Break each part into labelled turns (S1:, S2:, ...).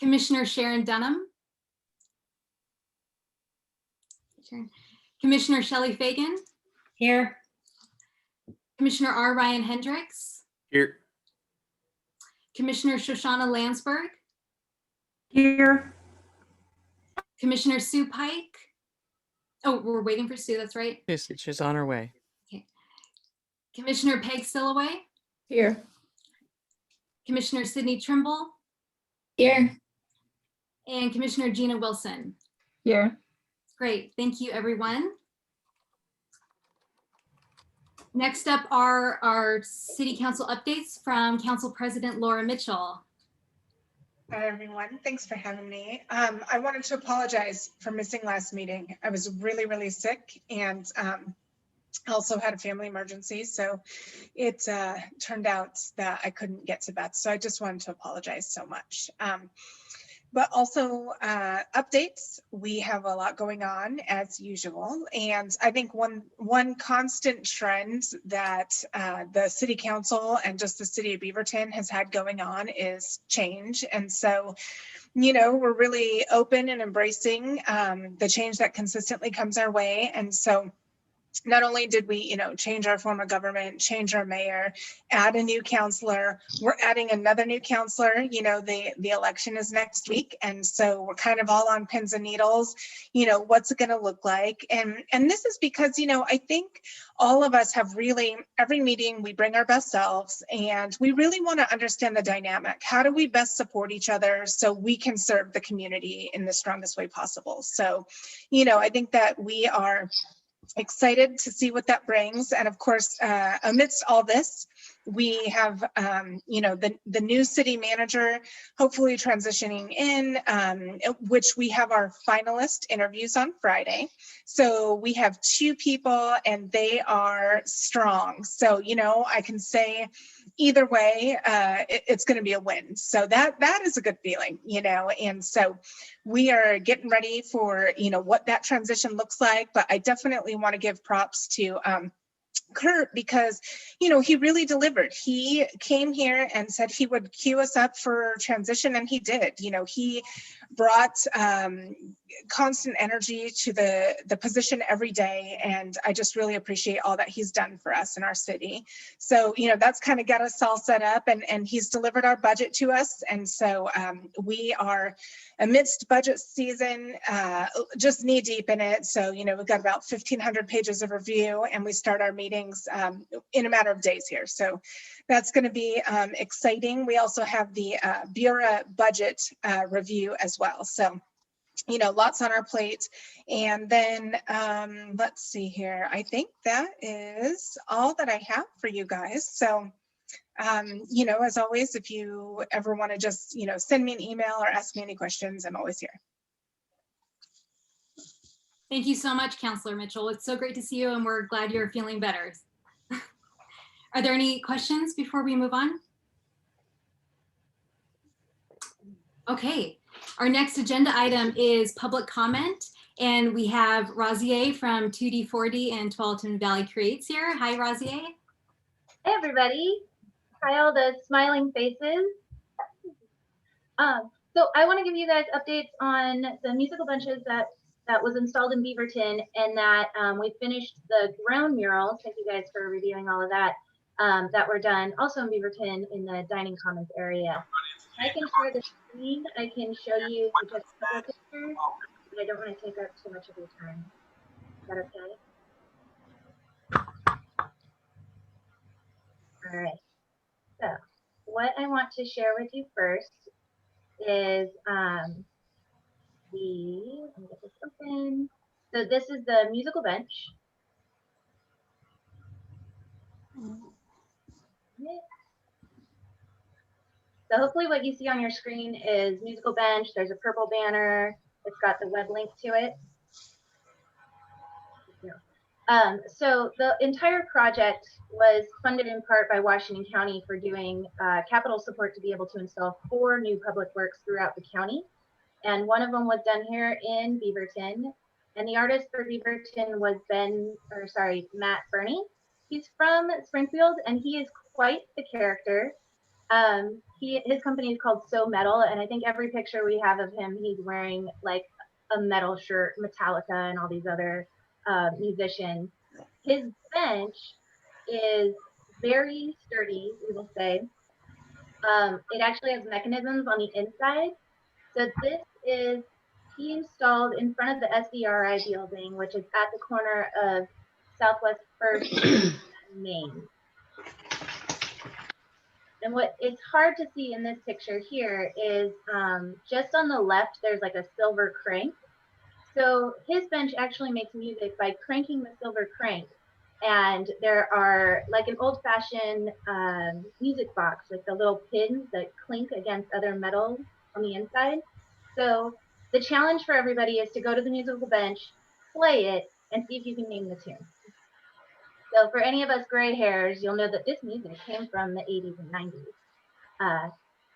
S1: Commissioner Sharon Dunham. Commissioner Shelley Fagan.
S2: Here.
S1: Commissioner R. Ryan Hendricks.
S3: Here.
S1: Commissioner Shoshana Landsberg.
S2: Here.
S1: Commissioner Sue Pike. Oh, we're waiting for Sue, that's right.
S3: She's on her way.
S1: Okay. Commissioner Peg Silloway.
S2: Here.
S1: Commissioner Sydney Trimble.
S2: Here.
S1: And Commissioner Gina Wilson.
S2: Here.
S1: Great, thank you, everyone. Next up are our City Council updates from Council President Laura Mitchell.
S4: Hi, everyone. Thanks for having me. I wanted to apologize for missing last meeting. I was really, really sick and also had a family emergency. So it turned out that I couldn't get to Beth. So I just wanted to apologize so much. But also updates. We have a lot going on as usual. And I think one constant trend that the City Council and just the City of Beaverton has had going on is change. And so, you know, we're really open and embracing the change that consistently comes our way. And so not only did we, you know, change our form of government, change our mayor, add a new counselor, we're adding another new counselor. You know, the election is next week. And so we're kind of all on pins and needles, you know, what's it going to look like? And this is because, you know, I think all of us have really, every meeting we bring our best selves and we really want to understand the dynamic. How do we best support each other so we can serve the community in the strongest way possible? So, you know, I think that we are excited to see what that brings. And of course, amidst all this, we have, you know, the new city manager hopefully transitioning in, which we have our finalist interviews on Friday. So we have 2 people and they are strong. So, you know, I can say either way, it's going to be a win. So that is a good feeling, you know, and so we are getting ready for, you know, what that transition looks like. But I definitely want to give props to Kurt, because, you know, he really delivered. He came here and said he would queue us up for transition, and he did. You know, he brought constant energy to the position every day, and I just really appreciate all that he's done for us in our city. So, you know, that's kind of got us all set up, and he's delivered our budget to us. And so we are amidst budget season, just knee deep in it. So, you know, we've got about 1,500 pages of review, and we start our meetings in a matter of days here. So that's going to be exciting. We also have the Bureau budget review as well. So, you know, lots on our plate. And then let's see here. I think that is all that I have for you guys. So, you know, as always, if you ever want to just, you know, send me an email or ask me any questions, I'm always here.
S1: Thank you so much, Councilor Mitchell. It's so great to see you, and we're glad you're feeling better. Are there any questions before we move on? Okay, our next agenda item is public comment, and we have Razier from 2D, 4D, and Tualatin Valley Creates here. Hi, Razier.
S5: Hey, everybody. Hi, all the smiling faces. So I want to give you guys updates on the musical benches that was installed in Beaverton, and that we finished the ground murals. Thank you guys for reviewing all of that. That were done also in Beaverton in the dining commons area. I can share the screen. I can show you just a couple of pictures, but I don't want to take up too much of your time. Is that okay? All right. So what I want to share with you first is let me get this open. So this is the musical bench. So hopefully what you see on your screen is musical bench. There's a purple banner. It's got the web link to it. So the entire project was funded in part by Washington County for doing capital support to be able to install 4 new public works throughout the county. And one of them was done here in Beaverton. And the artist for Beaverton was Matt Burney. He's from Springfield, and he is quite the character. his company is called So Metal, and I think every picture we have of him, he's wearing like a metal shirt, Metallica and all these other musicians. His bench is very sturdy, we will say. It actually has mechanisms on the inside. So this is, he installed in front of the SDRI building, which is at the corner of Southwest First and Main. And what is hard to see in this picture here is just on the left, there's like a silver crank. So his bench actually makes music by cranking the silver crank. And there are like an old fashioned music box with the little pins that clink against other metal on the inside. So the challenge for everybody is to go to the musical bench, play it, and see if you can name the tune. So for any of us gray hairs, you'll know that this music came from the 80s and 90s.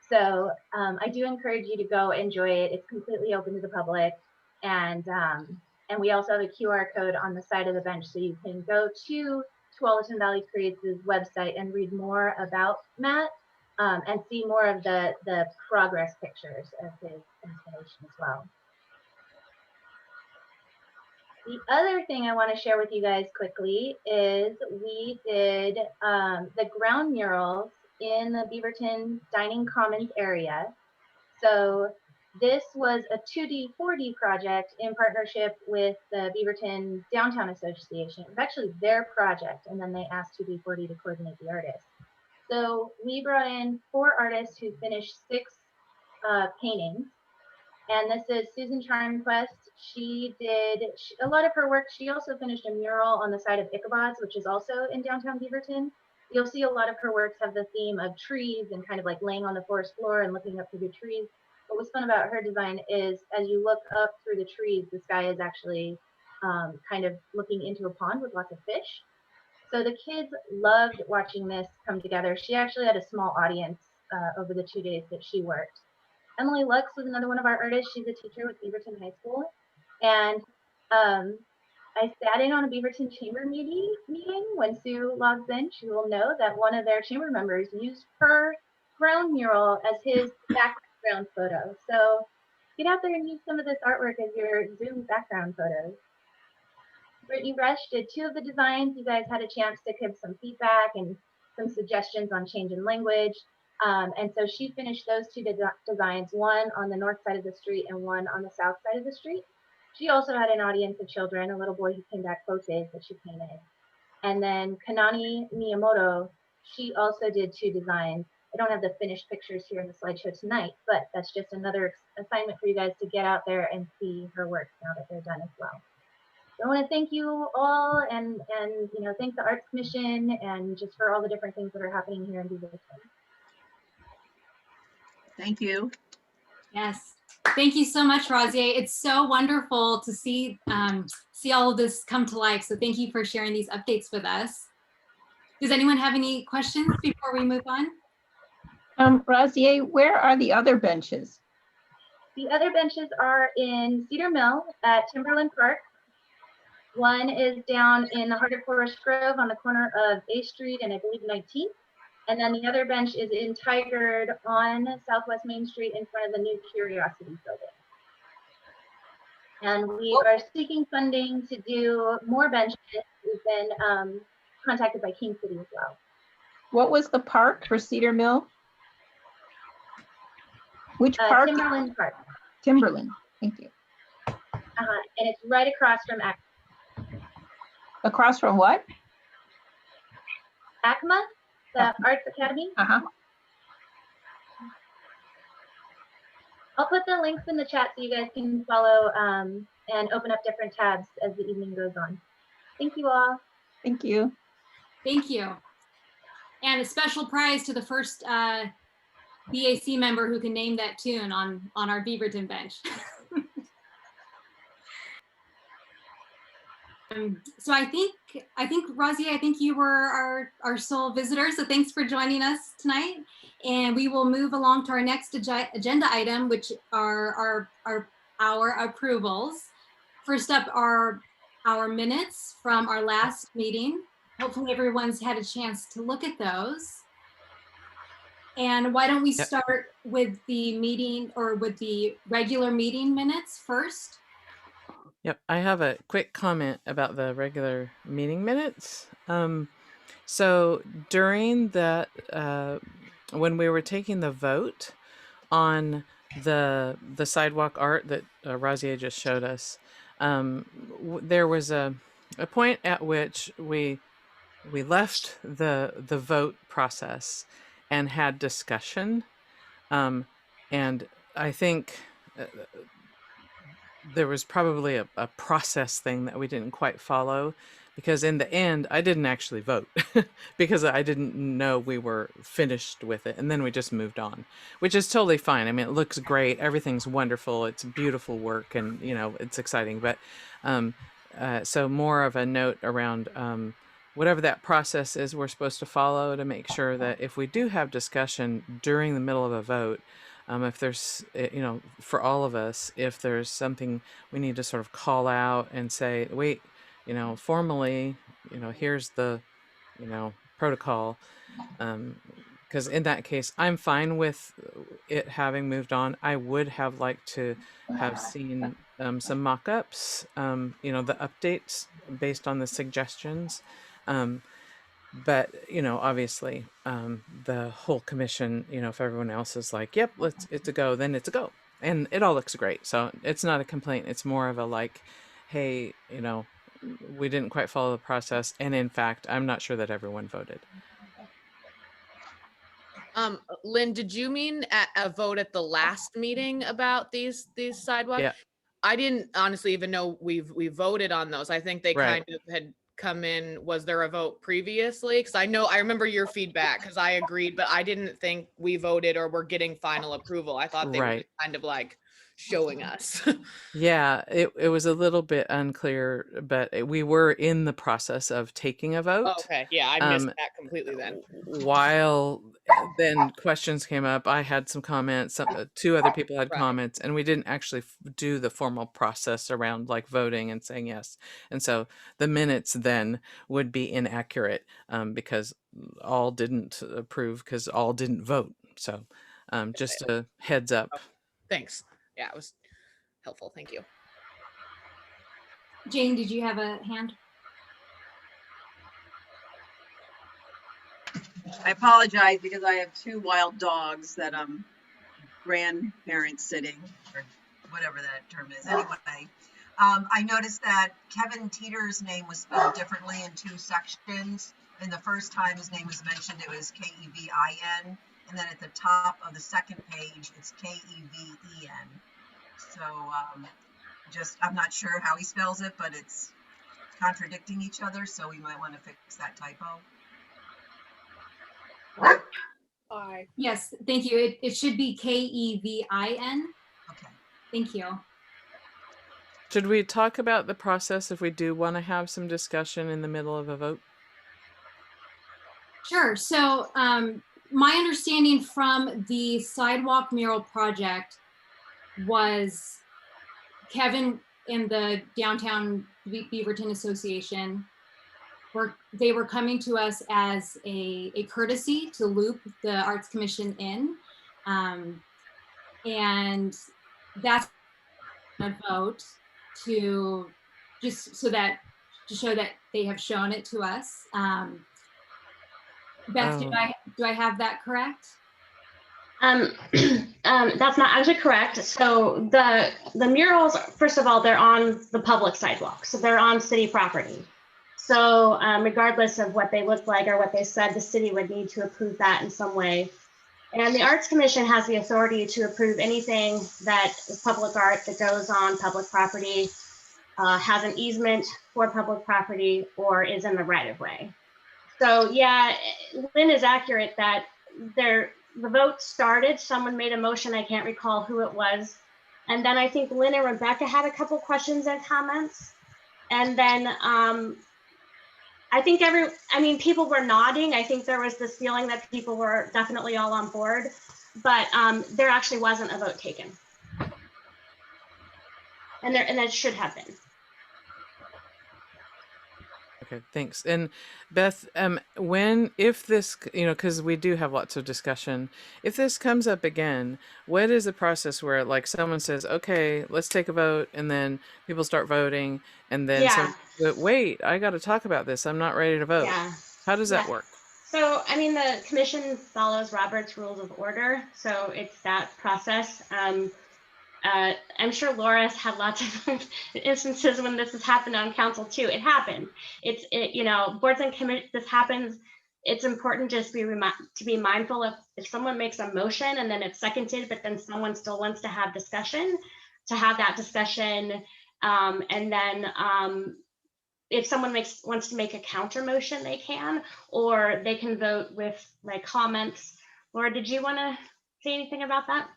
S5: So I do encourage you to go enjoy it. It's completely open to the public. And we also have a QR code on the side of the bench, so you can go to Tualatin Valley Creates' website and read more about Matt and see more of the progress pictures of his installation as well. The other thing I want to share with you guys quickly is we did the ground murals in the Beaverton Dining Commons area. So this was a 2D, 4D project in partnership with the Beaverton Downtown Association. It was actually their project, and then they asked 2D, 4D to coordinate the artists. So we brought in 4 artists who finished 6 paintings. And this is Susan Charnquest. She did a lot of her work. She also finished a mural on the side of Ichabod's, which is also in downtown Beaverton. You'll see a lot of her works have the theme of trees and kind of like laying on the forest floor and looking up through the trees. What was fun about her design is as you look up through the trees, the sky is actually kind of looking into a pond with lots of fish. So the kids loved watching this come together. She actually had a small audience over the 2 days that she worked. Emily Lux was another one of our artists. She's a teacher with Beaverton High School. And I sat in on a Beaverton chamber meeting. When Sue logs in, she will know that one of their chamber members used her ground mural as his background photo. So get out there and use some of this artwork as your Zoom background photos. Brittany Rush did 2 of the designs. You guys had a chance to give some feedback and some suggestions on change in language. And so she finished those 2 designs, one on the north side of the street and one on the south side of the street. She also had an audience of children, a little boy who came back both days that she painted. And then Kanani Miyamoto, she also did 2 designs. I don't have the finished pictures here in the slideshow tonight, but that's just another assignment for you guys to get out there and see her work now that they're done as well. So I want to thank you all and you know, thank the Arts Commission and just for all the different things that are happening here in Beaverton.
S2: Thank you.
S1: Yes. Thank you so much, Rosier. It's so wonderful to see all of this come to life. So thank you for sharing these updates with us. Does anyone have any questions before we move on?
S2: Rosier, where are the other benches?
S5: The other benches are in Cedar Mill at Timberland Park. One is down in the heart of Forest Grove on the corner of A Street and I believe 19th. And then the other bench is in Tigard on Southwest Main Street in front of the new Curiosity building. And we are seeking funding to do more benches. We've been contacted by King City as well.
S2: What was the park for Cedar Mill? Which park?
S5: Timberland Park.
S2: Timberland, thank you.
S5: And it's right across from
S2: Across from what?
S5: ACMA, the Arts Academy.
S2: Uh-huh.
S5: I'll put the links in the chat so you guys can follow and open up different tabs as the evening goes on. Thank you all.
S2: Thank you.
S1: Thank you. And a special prize to the first BAC member who can name that tune on our Beaverton bench. So I think Rosier, I think you were our sole visitor. So thanks for joining us tonight. And we will move along to our next agenda item, which are our approvals. First up are our minutes from our last meeting. Hopefully everyone's had a chance to look at those. And why don't we
S3: Yep.
S1: start with the meeting or with the regular meeting minutes first?
S3: Yep, I have a quick comment about the regular meeting minutes. So during that, when we were taking the vote on the sidewalk art that Razier just showed us, there was a point at which we left the vote process and had discussion, and I think there was probably a process thing that we didn't quite follow, because in the end I didn't actually vote because I didn't know we were finished with it, and then we just moved on, which is totally fine. I mean, it looks great, everything's wonderful, it's beautiful work, and it's exciting. But so more of a note around whatever that process is we're supposed to follow, to make sure that if we do have discussion during the middle of a vote, if there's, for all of us, if there's something we need to sort of call out and say, wait, formally, here's the, protocol. Because in that case, I'm fine with it having moved on. I would have liked to have seen some mock-ups, the updates based on the suggestions. But obviously, the whole commission, if everyone else is like, yep, it's a go, then it's a go, and it all looks great. So it's not a complaint, it's more of a like, hey, we didn't quite follow the process, and in fact I'm not sure that everyone voted.
S6: Lynn, did you mean at a vote at the last meeting about these sidewalks?
S3: Yeah.
S6: I didn't honestly even know we voted on those. I think they
S3: Right.
S6: kind of had come in. Was there a vote previously? Because I remember your feedback, because I agreed, but I didn't think we voted or were getting final approval. I thought they were
S3: Right.
S6: just kind of like showing us.
S3: Yeah, it was a little bit unclear, but we were in the process of taking a vote.
S6: Okay, yeah, I missed that completely then.
S3: While then questions came up, I had some comments, two other people had
S6: Right.
S3: comments, and we didn't actually do the formal process around like voting and saying yes. And so the minutes then would be inaccurate, because all didn't approve because all didn't vote. So just a heads up.
S6: Thanks. Yeah, it was helpful. Thank you.
S1: Jane, did you have a hand?
S7: I apologize because I have two wild dogs that grandparents sitting, or whatever that term is. Anyway, I noticed that Kevin Teeter's name was spelled differently in two sections. And the first time his name was mentioned, it was K-E-V-I-N. And then at the top of the second page, it's K-E-V-E-N. So I'm not sure how he spells it, but it's contradicting each other. So we might want to fix that typo.
S1: Yes, thank you. It should be K-E-V-I-N.
S7: Okay.
S1: Thank you.
S3: Should we talk about the process if we do want to have some discussion in the middle of a vote?
S1: Sure. So my understanding from the sidewalk mural project was Kevin and the Downtown Beaverton Association they were coming to us as a courtesy to loop the Arts Commission in. And that's a vote to just to show that they have shown it to us. Beth, do I have that correct?
S8: That's not actually correct. So the murals, first of all, they're on the public sidewalk, so they're on city property. So regardless of what they look like or what they said, the city would need to approve that in some way. And the Arts Commission has the authority to approve anything that is public art that goes on public property, has an easement for public property, or is in the right of way. So yeah, Lynn is accurate that the vote started, someone made a motion, I can't recall who it was. And then I think Lynn and Rebecca had a couple questions and comments. And then I think people were nodding. I think there was this feeling that people were definitely all on board, but there actually wasn't a vote taken. And that should have been.
S3: Okay, thanks. And Beth, if this, because we do have lots of discussion, if this comes up again, what is the process where like someone says, okay, let's take a vote, and then people start voting, and then
S8: Yeah.
S3: but wait, I got to talk about this. I'm not ready to vote.
S8: Yeah.
S3: How does that
S8: Yeah.
S3: work?
S8: So, I mean, the commission follows Robert's Rules of Order, so it's that process. I'm sure Laura's had lots of instances when this has happened on council too. It happened. Boards and committees, this happens. It's important just to be mindful of if someone makes a motion and then it's seconded, but then someone still wants to have discussion, to have that discussion. And then if someone wants to make a counter motion, they can, or they can vote with like comments. Laura, did you want to say anything about that?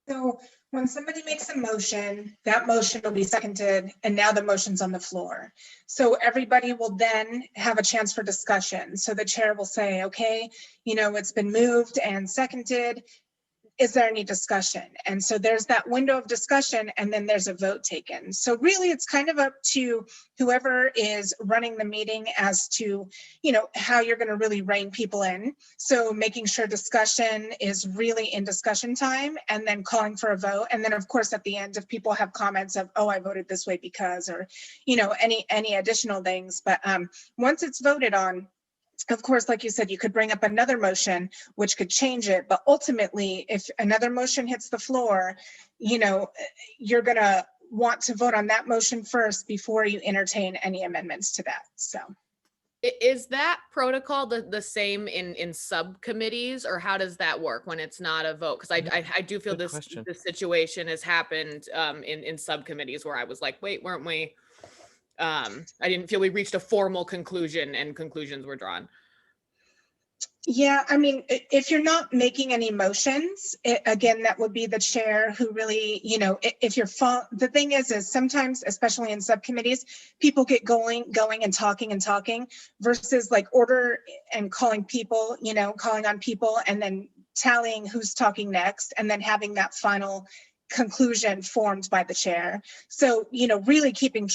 S4: So when somebody makes a motion, that motion will be seconded, and now the motion's on the floor. So everybody will then have a chance for discussion. So the chair will say, okay, it's been moved and seconded. Is there any discussion? And so there's that window of discussion, and then there's a vote taken. So really it's kind of up to whoever is running the meeting as to, how you're going to really rein people in. So making sure discussion is really in discussion time, and then calling for a vote. And then of course at the end, if people have comments of, oh, I voted this way because, or, any additional things. But once it's voted on, of course, like you said, you could bring up another motion, which could change it. But ultimately, if another motion hits the floor, you're going to want to vote on that motion first before you entertain any amendments to that. So
S6: is that protocol the same in subcommittees, or how does that work when it's not a vote? Because I do feel this situation has happened in subcommittees where I was like, wait, weren't we? I didn't feel we reached a formal conclusion and conclusions were drawn.
S4: Yeah, I mean, if you're not making any motions, again, that would be the chair who really, if you're, the thing is sometimes, especially in subcommittees, people get going and talking versus like order and calling people, calling on people and then tallying who's talking next and then having that final conclusion formed by the chair. So, really keeping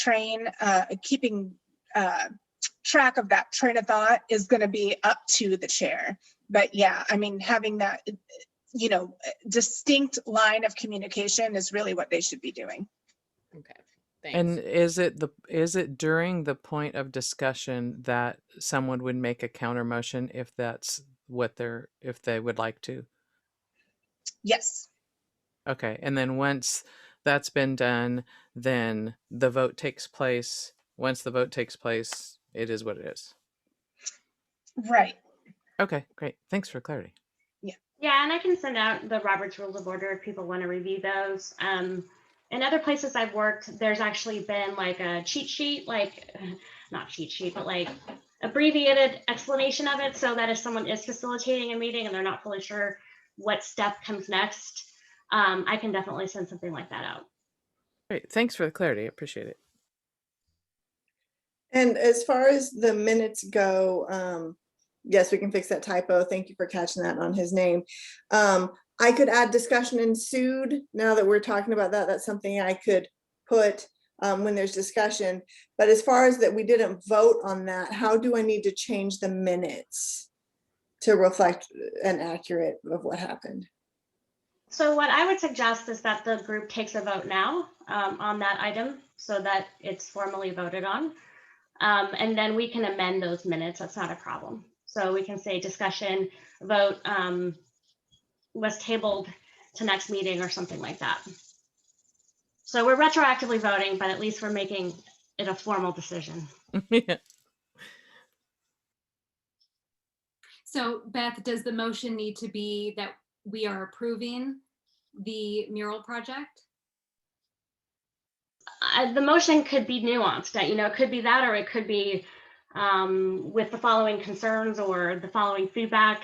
S4: track of that train of thought is going to be up to the chair. But yeah, I mean, having that, distinct line of communication is really what they should be doing.
S6: Okay, thanks.
S3: And is it during the point of discussion that someone would make a counter motion if that's if they would like to?
S4: Yes.
S3: Okay, and then once that's been done, then the vote takes place. Once the vote takes place, it is what it is.
S4: Right.
S3: Okay, great. Thanks for clarity.
S8: Yeah, and I can send out the Robert's Rules of Order if people want to review those. In other places I've worked, there's actually been like a cheat sheet, not cheat sheet, but like abbreviated explanation of it, so that if someone is facilitating a meeting and they're not fully sure what step comes next, I can definitely send something like that out.
S3: Great. Thanks for the clarity. I appreciate it.
S9: And as far as the minutes go, yes, we can fix that typo. Thank you for catching that on his name. I could add discussion ensued. Now that we're talking about that, that's something I could put when there's discussion. But as far as that we didn't vote on that, how do I need to change the minutes to reflect an accurate of what happened?
S8: So what I would suggest is that the group takes a vote now on that item so that it's formally voted on. And then we can amend those minutes. That's not a problem. So we can say discussion, vote was tabled to next meeting or something like that. So we're retroactively voting, but at least we're making it a formal decision.
S3: Yeah.
S1: So Beth, does the motion need to be that we are approving the mural project?
S8: The motion could be nuanced. It could be that, or it could be with the following concerns or the following feedback.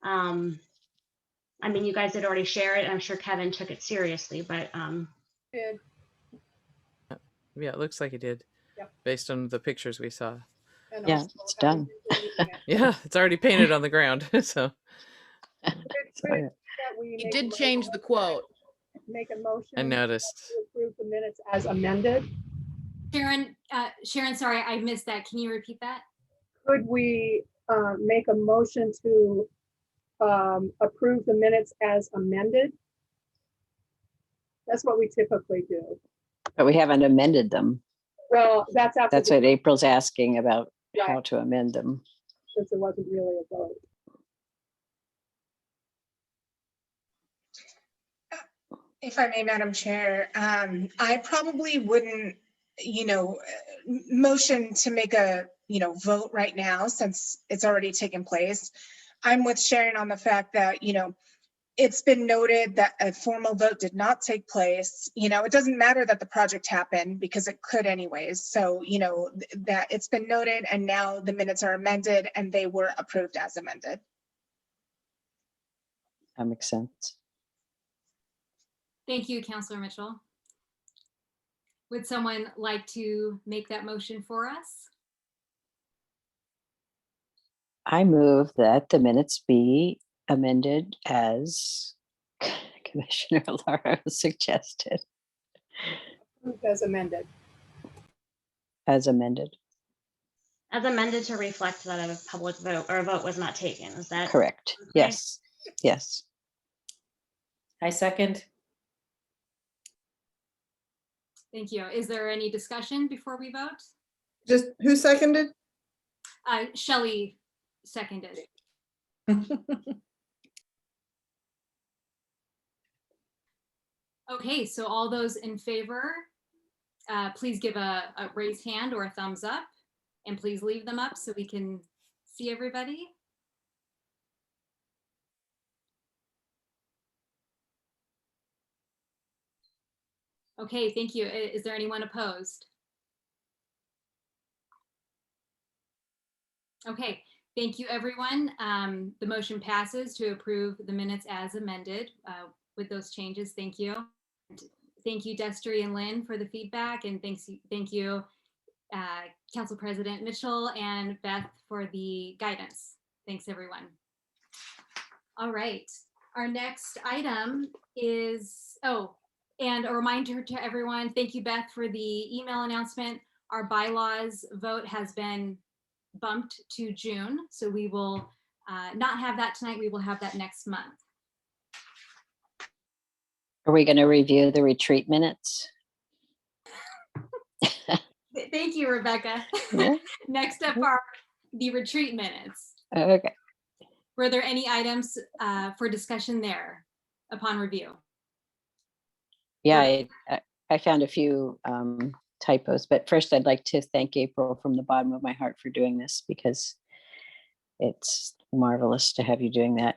S8: I mean, you guys did already share it. I'm sure Kevin took it seriously, but
S2: Did.
S3: Yeah, it looks like he did.
S2: Yep.
S3: Based on the pictures we saw.
S2: And
S10: Yeah,
S2: also
S10: it's
S2: having
S10: done.
S2: been
S3: Yeah, it's already painted on the ground. So
S2: that we
S6: He
S2: make
S6: did
S2: a
S6: change the quote.
S2: Make a motion.
S3: I noticed.
S2: To approve the minutes as amended.
S1: Sharon, sorry, I missed that. Can you repeat that?
S10: Could we make a motion to approve the minutes as amended? That's what we typically do.
S11: But we haven't amended them.
S10: Well, that's after.
S11: That's what April's asking about,
S10: Right.
S11: how to amend them.
S10: Since it wasn't really a vote.
S4: If I may, Madam Chair, I probably wouldn't, motion to make a, vote right now since it's already taken place. I'm with Sharon on the fact that, it's been noted that a formal vote did not take place. It doesn't matter that the project happened because it could anyways. So, that it's been noted and now the minutes are amended and they were approved as amended.
S11: That makes sense.
S1: Thank you, Councilor Mitchell. Would someone like to make that motion for us?
S11: I move that the minutes be amended as Commissioner Lara suggested.
S10: As amended.
S11: As amended.
S8: As amended to reflect that a public vote or a vote was not taken. Is that
S11: correct?
S8: Okay.
S11: Yes. Yes.
S12: I second.
S1: Thank you. Is there any discussion before we vote?
S9: Just who seconded?
S1: Shelley seconded. Okay, so all those in favor, please give a raised hand or a thumbs up, and please leave them up so we can see everybody. Okay, thank you. Is there anyone opposed? Okay, thank you, everyone. The motion passes to approve the minutes as amended with those changes. Thank you. Thank you, Destry and Lynn, for the feedback, and thank you, Council President Mitchell and Beth for the guidance. Thanks, everyone. All right, our next item is, and a reminder to everyone, thank you, Beth, for the email announcement. Our bylaws vote has been bumped to June, so we will not have that tonight. We will have that next month.
S11: Are we going to review the retreat minutes?
S1: Thank you, Rebecca.
S11: Yeah.
S1: Next up are the retreat minutes.
S11: Okay.
S1: Were there any items for discussion there upon review?
S11: Yeah, I found a few typos, but first I'd like to thank April from the bottom of my heart for doing this because it's marvelous to have you doing that.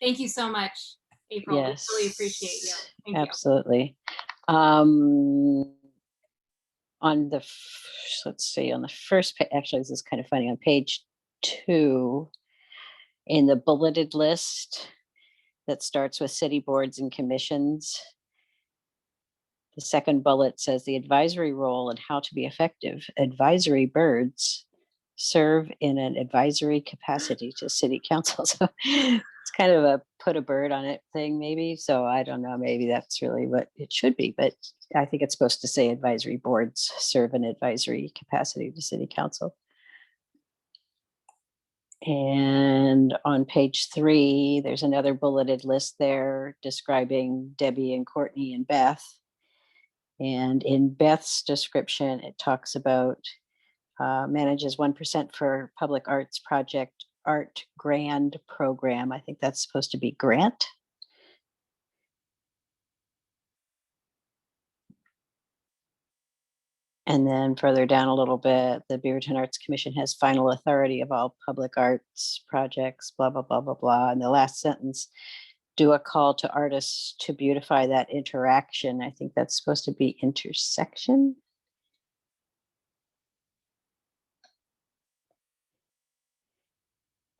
S1: Thank you so much, April.
S11: Yes,
S1: We really appreciate you. Thank
S11: absolutely. On the, let's see, on the first page, actually, this is kind of funny. On page 2, in the bulleted list that starts with city boards and commissions, the second bullet says the advisory role and how to be effective. Advisory birds serve in an advisory capacity to city council. So it's kind of a put a bird on it thing, maybe. So I don't know, maybe that's really what it should be, but I think it's supposed to say advisory boards serve an advisory capacity to city council. And on page 3, there's another bulleted list there describing Debbie and Courtney and Beth. And in Beth's description, it talks about manages 1% for public arts project art grand program. I think that's supposed to be grant. And then further down a little bit, the Beaverton Arts Commission has final authority of all public arts projects, blah, blah, blah, blah, blah. And the last sentence, do a call to artists to beautify that interaction. I think that's supposed to be intersection.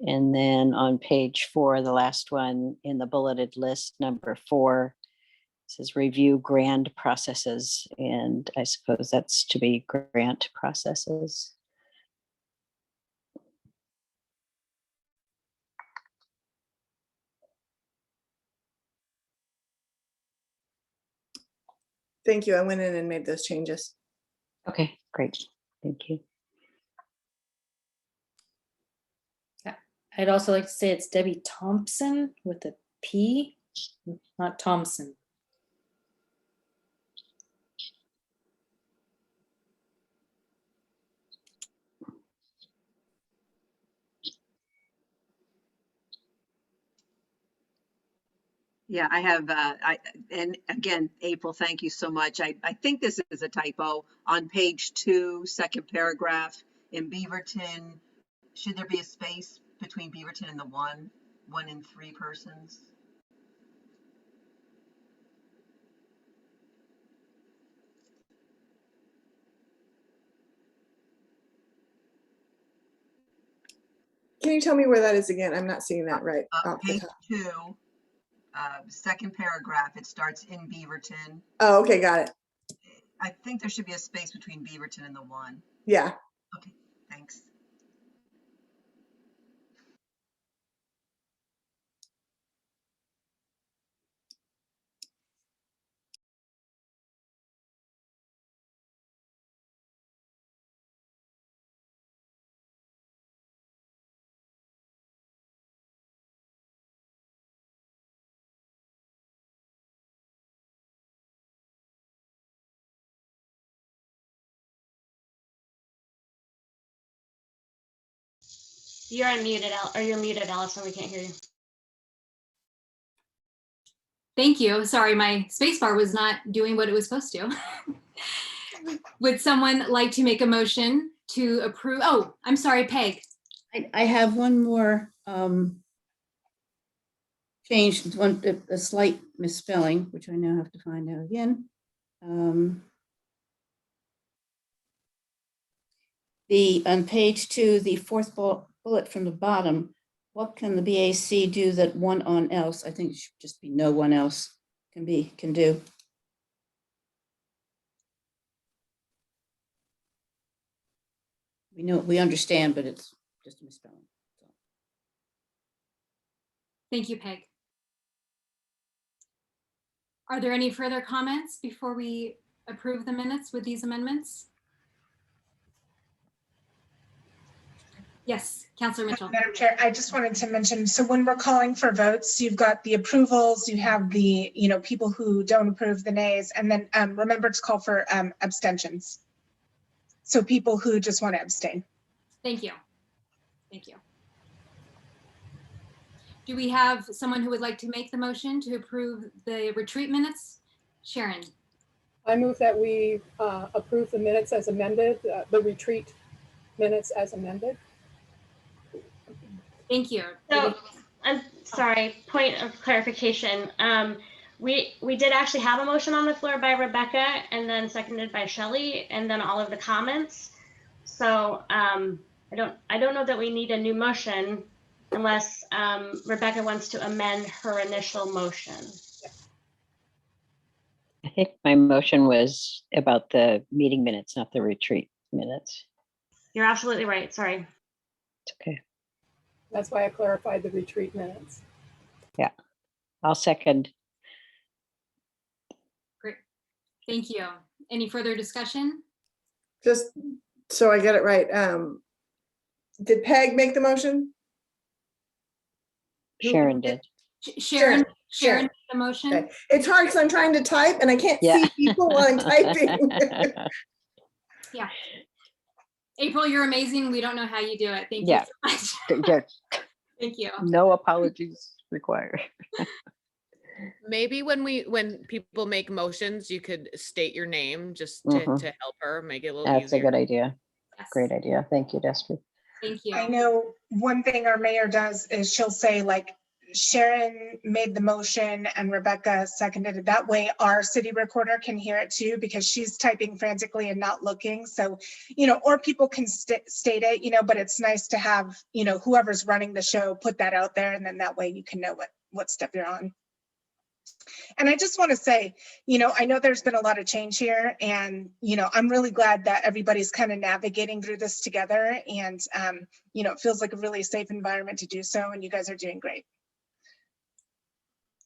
S11: And then on page 4, the last one in the bulleted list, number 4, says review grant processes. And I suppose that's to be grant processes.
S9: Thank you. I went in and made those changes.
S11: Okay, great. Thank you.
S12: I'd also like to say it's Debbie Thompson with a P, not Thompson.
S7: Yeah, I have, and again, April, thank you so much. I think this is a typo on page 2, second paragraph in Beaverton. Should there be a space between Beaverton and the one in 3 persons?
S9: Can you tell me where that is again? I'm not seeing that right off the
S7: Page
S9: top.
S7: 2, second paragraph, it starts in Beaverton.
S9: Oh, okay, got it.
S7: I think there should be a space between Beaverton and the one.
S9: Yeah.
S7: Okay, thanks.
S8: You're unmuted, or you're muted, Alison. We can't hear you.
S1: Thank you. Sorry, my spacebar was not doing what it was supposed to. Would someone like to make a motion to approve? Oh, I'm sorry, Peg.
S13: I have one more change, a slight misspelling, which I now have to find out again. On page 2, the 4th bullet from the bottom, what can the BAC do that one on else? I think it should just be no one else can do. We understand, but it's just a misspelling. So.
S1: Thank you, Peg. Are there any further comments before we approve the minutes with these amendments? Yes, Councilor Mitchell.
S4: Madam Chair, I just wanted to mention, so when we're calling for votes, you've got the approvals, you have the, people who don't approve, the nays, and then remember to call for abstentions. So people who just want to abstain.
S1: Thank you. Thank you. Do we have someone who would like to make the motion to approve the retreat minutes? Sharon.
S10: I move that we approve the minutes as amended, the retreat minutes as amended.
S1: Thank you.
S8: So I'm sorry, point of clarification. We did actually have a motion on the floor by Rebecca and then seconded by Shelley, and then all of the comments. So I don't know that we need a new motion unless Rebecca wants to amend her initial motion.
S11: I think my motion was about the meeting minutes, not the retreat minutes.
S8: You're absolutely right. Sorry.
S11: It's okay.
S10: That's why I clarified the retreat minutes.
S11: Yeah, I'll second.
S1: Great. Thank you. Any further discussion?
S9: Just so I get it right. Did Peg make the motion?
S11: Sharon did.
S1: Sharon made the motion.
S9: Okay. It's hard because I'm trying to type and I can't see people while I'm typing.
S1: Yeah. April, you're amazing. We don't know how you do it. Thank you so much. Thank you.
S11: No apologies required.
S6: Maybe when people make motions, you could state your name just to help her make it a little easier.
S11: That's a good idea.
S1: Yes.
S11: Great idea. Thank you, Destry.
S1: Thank you.
S4: I know one thing our mayor does is she'll say, like, Sharon made the motion and Rebecca seconded it. That way our city recorder can hear it too, because she's typing frantically and not looking. So, or people can state it, but it's nice to have, whoever's running the show put that out there, and then that way you can know what step you're on. And I just want to say, I know there's been a lot of change here, and, I'm really glad that everybody's kind of navigating through this together, and, it feels like a really safe environment to do so, and you guys are doing great.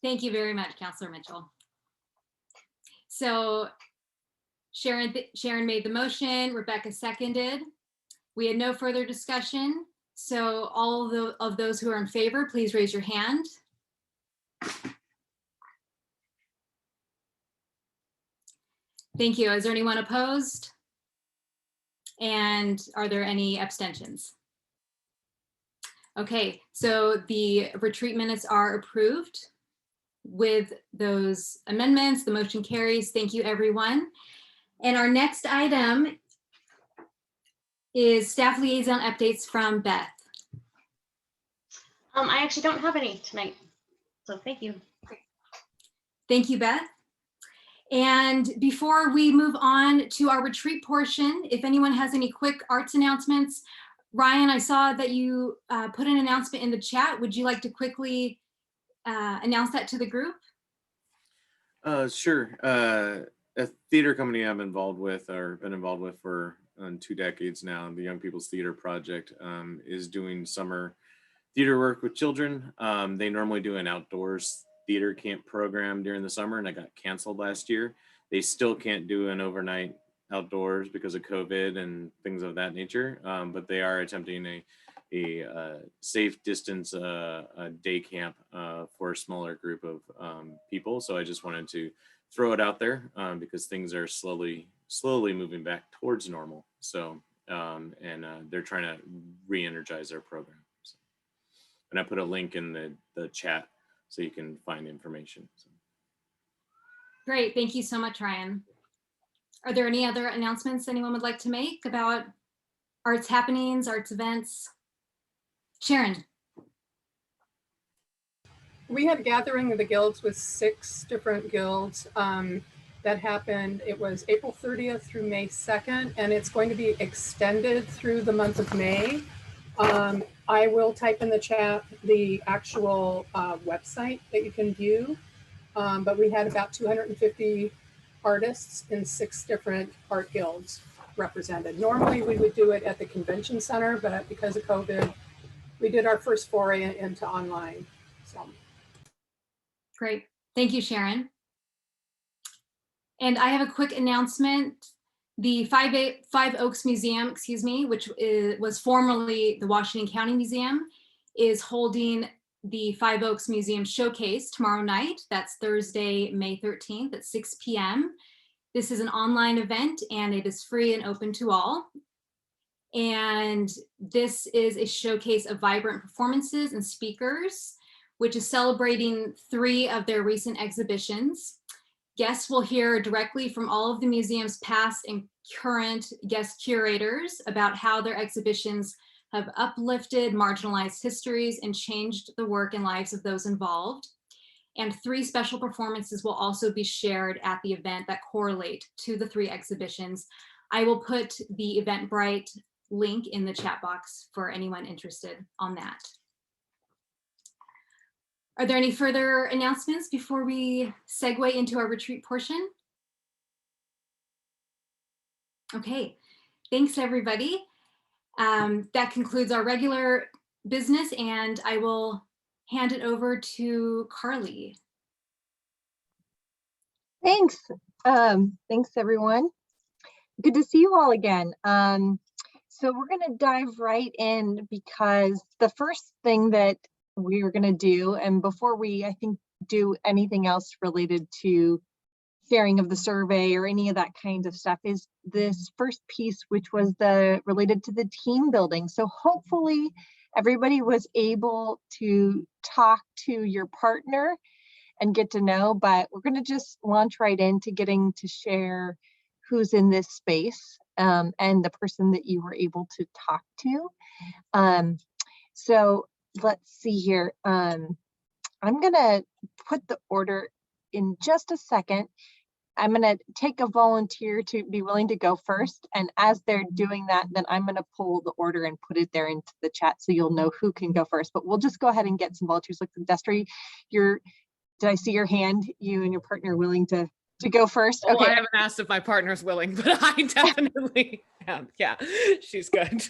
S1: Thank you very much, Councilor Mitchell. So Sharon made the motion, Rebecca seconded. We had no further discussion. So all of those who are in favor, please raise your hand. Thank you. Is there anyone opposed? And are there any abstentions? Okay, so the retreat minutes are approved with those amendments. The motion carries. Thank you, everyone. And our next item is staff liaison updates from Beth.
S8: I actually don't have any tonight, so thank you.
S1: Thank you, Beth. And before we move on to our retreat portion, if anyone has any quick arts announcements, Ryan, I saw that you put an announcement in the chat. Would you like to quickly announce that to the group?
S14: Sure. A theater company I'm involved with, or been involved with for 2 decades now, the Young People's Theater Project, is doing summer theater work with children. They normally do an outdoors theater camp program during the summer, and I got canceled last year. They still can't do an overnight outdoors because of COVID and things of that nature, but they are attempting a safe distance day camp for a smaller group of people. So I just wanted to throw it out there because things are slowly moving back towards normal. So they're trying to re-energize their program. So, and I put a link in the chat so you can find information. So.
S1: Great, thank you so much, Ryan. Are there any other announcements anyone would like to make about arts happenings, arts events? Sharon.
S10: We had a gathering of the guilds with 6 different guilds that happened. It was April 30th through May 2nd, and it's going to be extended through the month of May. I will type in the chat the actual website that you can view, but we had about 250 artists in 6 different art guilds represented. Normally we would do it at the convention center, but because of COVID, we did our first foray into online. So.
S1: Great, thank you, Sharon. And I have a quick announcement. The Five Oaks Museum, which was formerly the Washington County Museum, is holding the Five Oaks Museum Showcase tomorrow night. That's Thursday, May 13th at 6 p.m. This is an online event and it is free and open to all. And this is a showcase of vibrant performances and speakers, which is celebrating 3 of their recent exhibitions. Guests will hear directly from all of the museum's past and current guest curators about how their exhibitions have uplifted marginalized histories and changed the work and lives of those involved. And 3 special performances will also be shared at the event that correlate to the 3 exhibitions. I will put the Eventbrite link in the chat box for anyone interested on that. Are there any further announcements before we segue into our retreat portion? Okay, thanks everybody. That concludes our regular business and I will hand it over to Carley.
S15: Thanks. Thanks everyone. Good to see you all again. So we're gonna dive right in because the first thing that we were going to do, and before we, I think, do anything else related to sharing of the survey or any of that kind of stuff, is this first piece, which was related to the team building. So hopefully everybody was able to talk to your partner and get to know, but we're going to just launch right into getting to share who's in this space and the person that you were able to talk to. So let's see here. I'm gonna put the order in just a second. I'm gonna take a volunteer to be willing to go first. And as they're doing that, then I'm gonna pull the order and put it there into the chat so you'll know who can go first. But we'll just go ahead and get some volunteers. Look, Destry, did I see your hand? You and your partner willing to to go first?
S6: Well,
S15: Okay.
S6: I haven't asked if my partner's willing, but I definitely am. Yeah, she's good.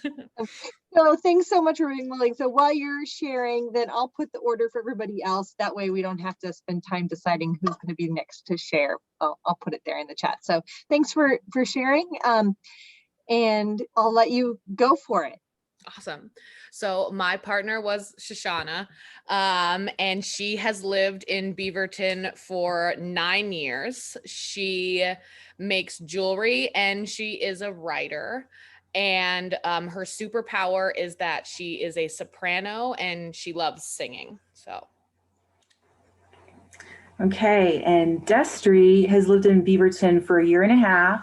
S15: So thanks so much for being willing. So while you're sharing, then I'll put the order for everybody else. That way we don't have to spend time deciding who's going to be next to share. I'll put it there in the chat. So thanks for sharing. And I'll let you go for it.
S6: Awesome. So my partner was Shoshana, and she has lived in Beaverton for 9 years. She makes jewelry and she is a writer. And her superpower is that she is a soprano and she loves singing. So.
S16: Okay, and Destry has lived in Beaverton for 1.5 years.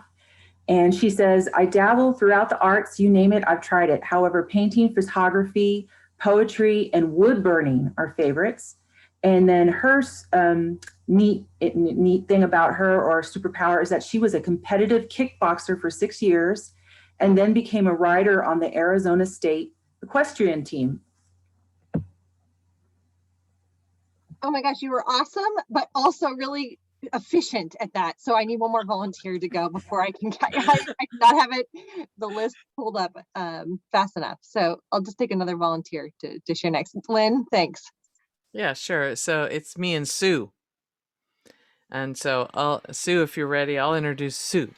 S16: And she says, I dabble throughout the arts, you name it, I've tried it. However, painting, photography, poetry, and wood burning are favorites. And then her neat thing about her, or superpower, is that she was a competitive kickboxer for 6 years and then became a rider on the Arizona State equestrian team.
S15: Oh my gosh, you were awesome, but also really efficient at that. So I need one more volunteer to go before I can I cannot have the list pulled up fast enough. So I'll just take another volunteer to share next. Lynn, thanks.
S3: Yeah, sure. So it's me and Sue. And so Sue, if you're ready, I'll introduce Sue.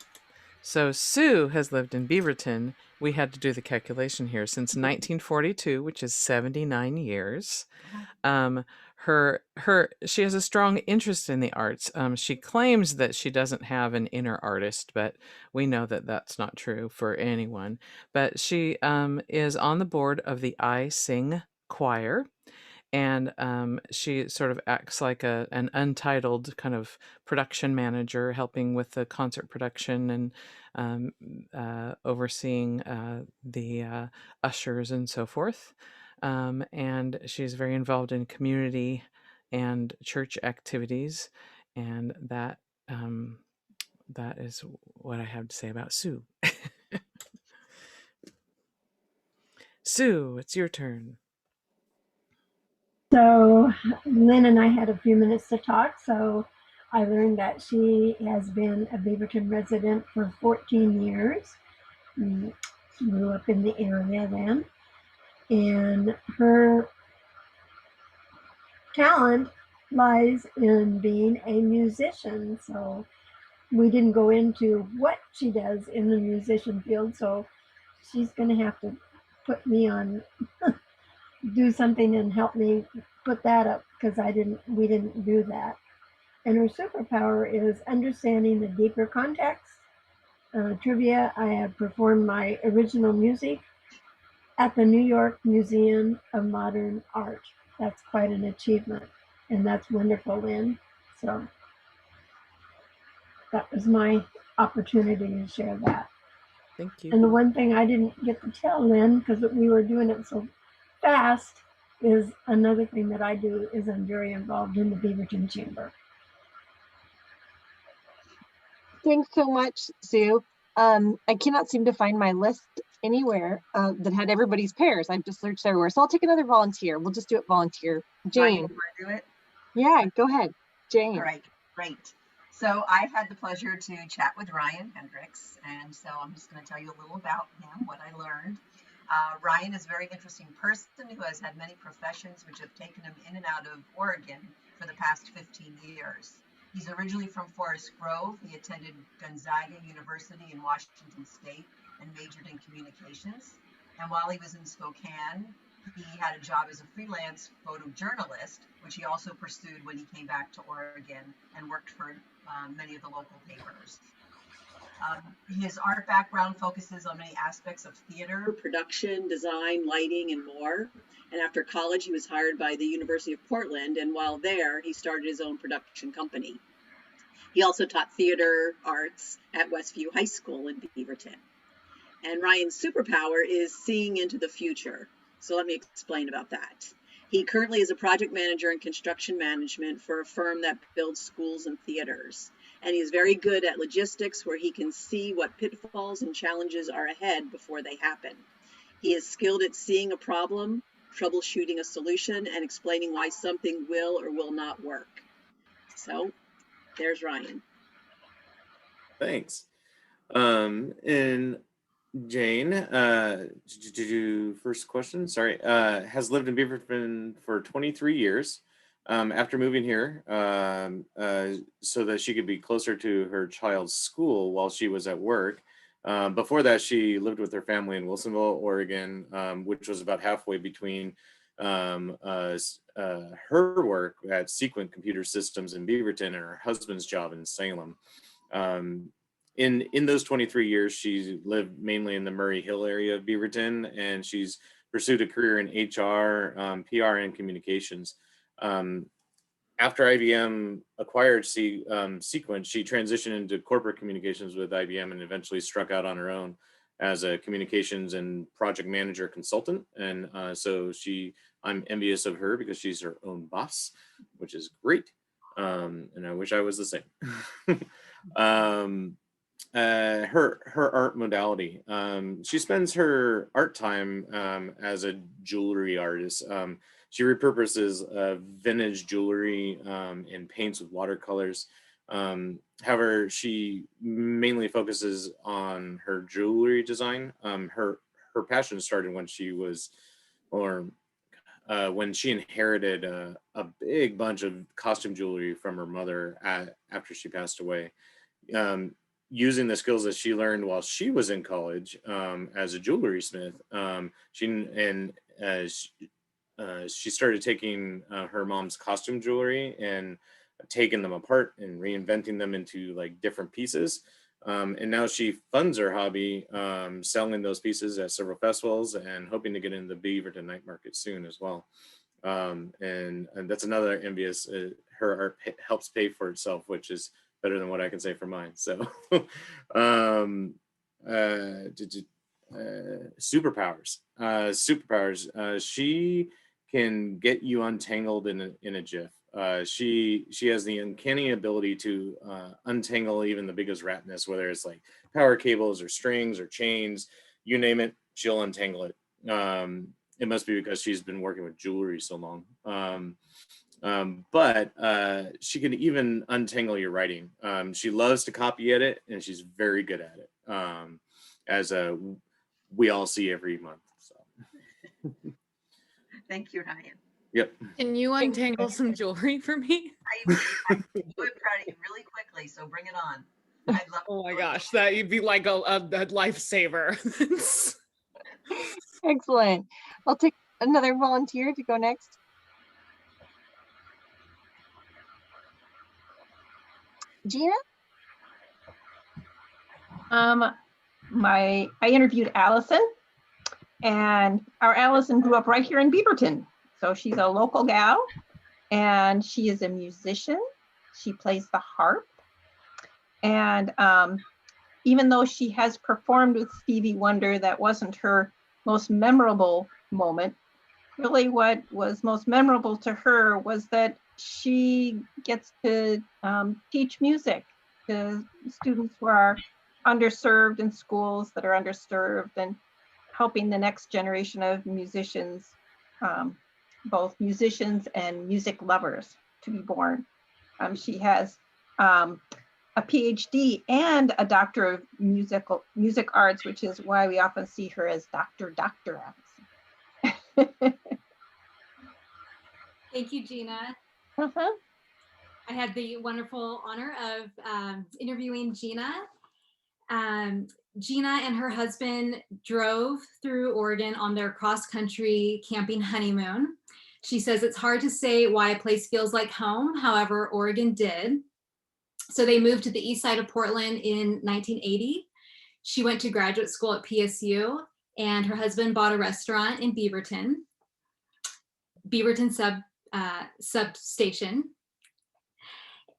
S3: So Sue has lived in Beaverton. We had to do the calculation here since 1942, which is 79 years. She has a strong interest in the arts. She claims that she doesn't have an inner artist, but we know that that's not true for anyone. But she is on the board of the I Sing choir. And she sort of acts like an untitled kind of production manager, helping with the concert production and overseeing the ushers and so forth. And she's very involved in community and church activities. And that is what I have to say about Sue. Sue, it's your turn.
S17: So Lynn and I had a few minutes to talk, so I learned that she has been a Beaverton resident for 14 years. She grew up in the area then, and her talent lies in being a musician. So we didn't go into what she does in the musician field, so she's going to have to put me on do something and help me put that up, because we didn't do that. And her superpower is understanding the deeper context. Trivia, I have performed my original music at the New York Museum of Modern Art. That's quite an achievement, and that's wonderful, Lynn. So that was my opportunity to share that.
S3: Thank you.
S17: And the one thing I didn't get to tell Lynn, because we were doing it so fast, is another thing that I do is I'm very involved in the Beaverton Chamber.
S15: Thanks so much, Sue. I cannot seem to find my list anywhere that had everybody's pairs. I've just searched everywhere. So I'll take another volunteer. We'll just do it volunteer. Jane.
S7: Ryan, you want to do it?
S15: Yeah, go ahead. Jane.
S7: All right, great. So I had the pleasure to chat with Ryan Hendricks, and so I'm just going to tell you a little about him, what I learned. Ryan is a very interesting person who has had many professions which have taken him in and out of Oregon for the past 15 years. He's originally from Forest Grove. He attended Gonzaga University in Washington State and majored in communications. And while he was in Spokane, he had a job as a freelance photojournalist, which he also pursued when he came back to Oregon and worked for many of the local papers. His art background focuses on many aspects of theater, production, design, lighting, and more. And after college, he was hired by the University of Portland, and while there, he started his own production company. He also taught theater arts at Westview High School in Beaverton. And Ryan's superpower is seeing into the future. So let me explain about that. He currently is a project manager in construction management for a firm that builds schools and theaters. And he's very good at logistics, where he can see what pitfalls and challenges are ahead before they happen. He is skilled at seeing a problem, troubleshooting a solution, and explaining why something will or will not work. So there's Ryan.
S14: Thanks. And Jane, first question, sorry, has lived in Beaverton for 23 years. After moving here, so that she could be closer to her child's school while she was at work. Before that, she lived with her family in Wilsonville, Oregon, which was about halfway between her work at Sequent Computer Systems in Beaverton and her husband's job in Salem. In those 23 years, she lived mainly in the Murray Hill area of Beaverton, and she's pursued a career in HR, PR, and communications. After IBM acquired Sequent, she transitioned into corporate communications with IBM and eventually struck out on her own as a communications and project manager consultant. And so I'm envious of her because she's her own boss, which is great. And I wish I was the same. Her art modality. She spends her art time as a jewelry artist. She repurposes vintage jewelry and paints with watercolors. However, she mainly focuses on her jewelry design. Her passion started when she was, when she inherited a big bunch of costume jewelry from her mother after she passed away. Using the skills that she learned while she was in college as a jewelry smith, she started taking her mom's costume jewelry and taking them apart and reinventing them into like different pieces. And now she funds her hobby, selling those pieces at several festivals and hoping to get into the Beaverton night market soon as well. And that's another envious, her art helps pay for itself, which is better than what I can say for mine. So superpowers. She can get you untangled in a jiff. She has the uncanny ability to untangle even the biggest rat nest, whether it's like power cables or strings or chains, you name it, she'll untangle it. It must be because she's been working with jewelry so long. But she can even untangle your writing. She loves to copy edit, and she's very good at it, as we all see every month. So.
S7: Thank you, Ryan.
S14: Yep.
S6: Can you untangle some jewelry for me?
S7: I do it really quickly, so bring it on. I'd love
S6: Oh my gosh, that you'd be like a lifesaver.
S15: Excellent. I'll take another volunteer to go next. Gina?
S2: I interviewed Alison, and our Alison grew up right here in Beaverton. So she's a local gal, and she is a musician. She plays the harp. And even though she has performed with Stevie Wonder, that wasn't her most memorable moment. Really what was most memorable to her was that she gets to teach music to students who are underserved in schools that are underserved, and helping the next generation of musicians, both musicians and music lovers, to be born. She has a PhD and a Doctor of Music Arts, which is why we often see her as Dr. Alison.
S1: Thank you, Gina. I had the wonderful honor of interviewing Gina. Gina and her husband drove through Oregon on their cross-country camping honeymoon. She says it's hard to say why a place feels like home. However, Oregon did. So they moved to the east side of Portland in 1980. She went to graduate school at PSU, and her husband bought a restaurant in Beaverton substation.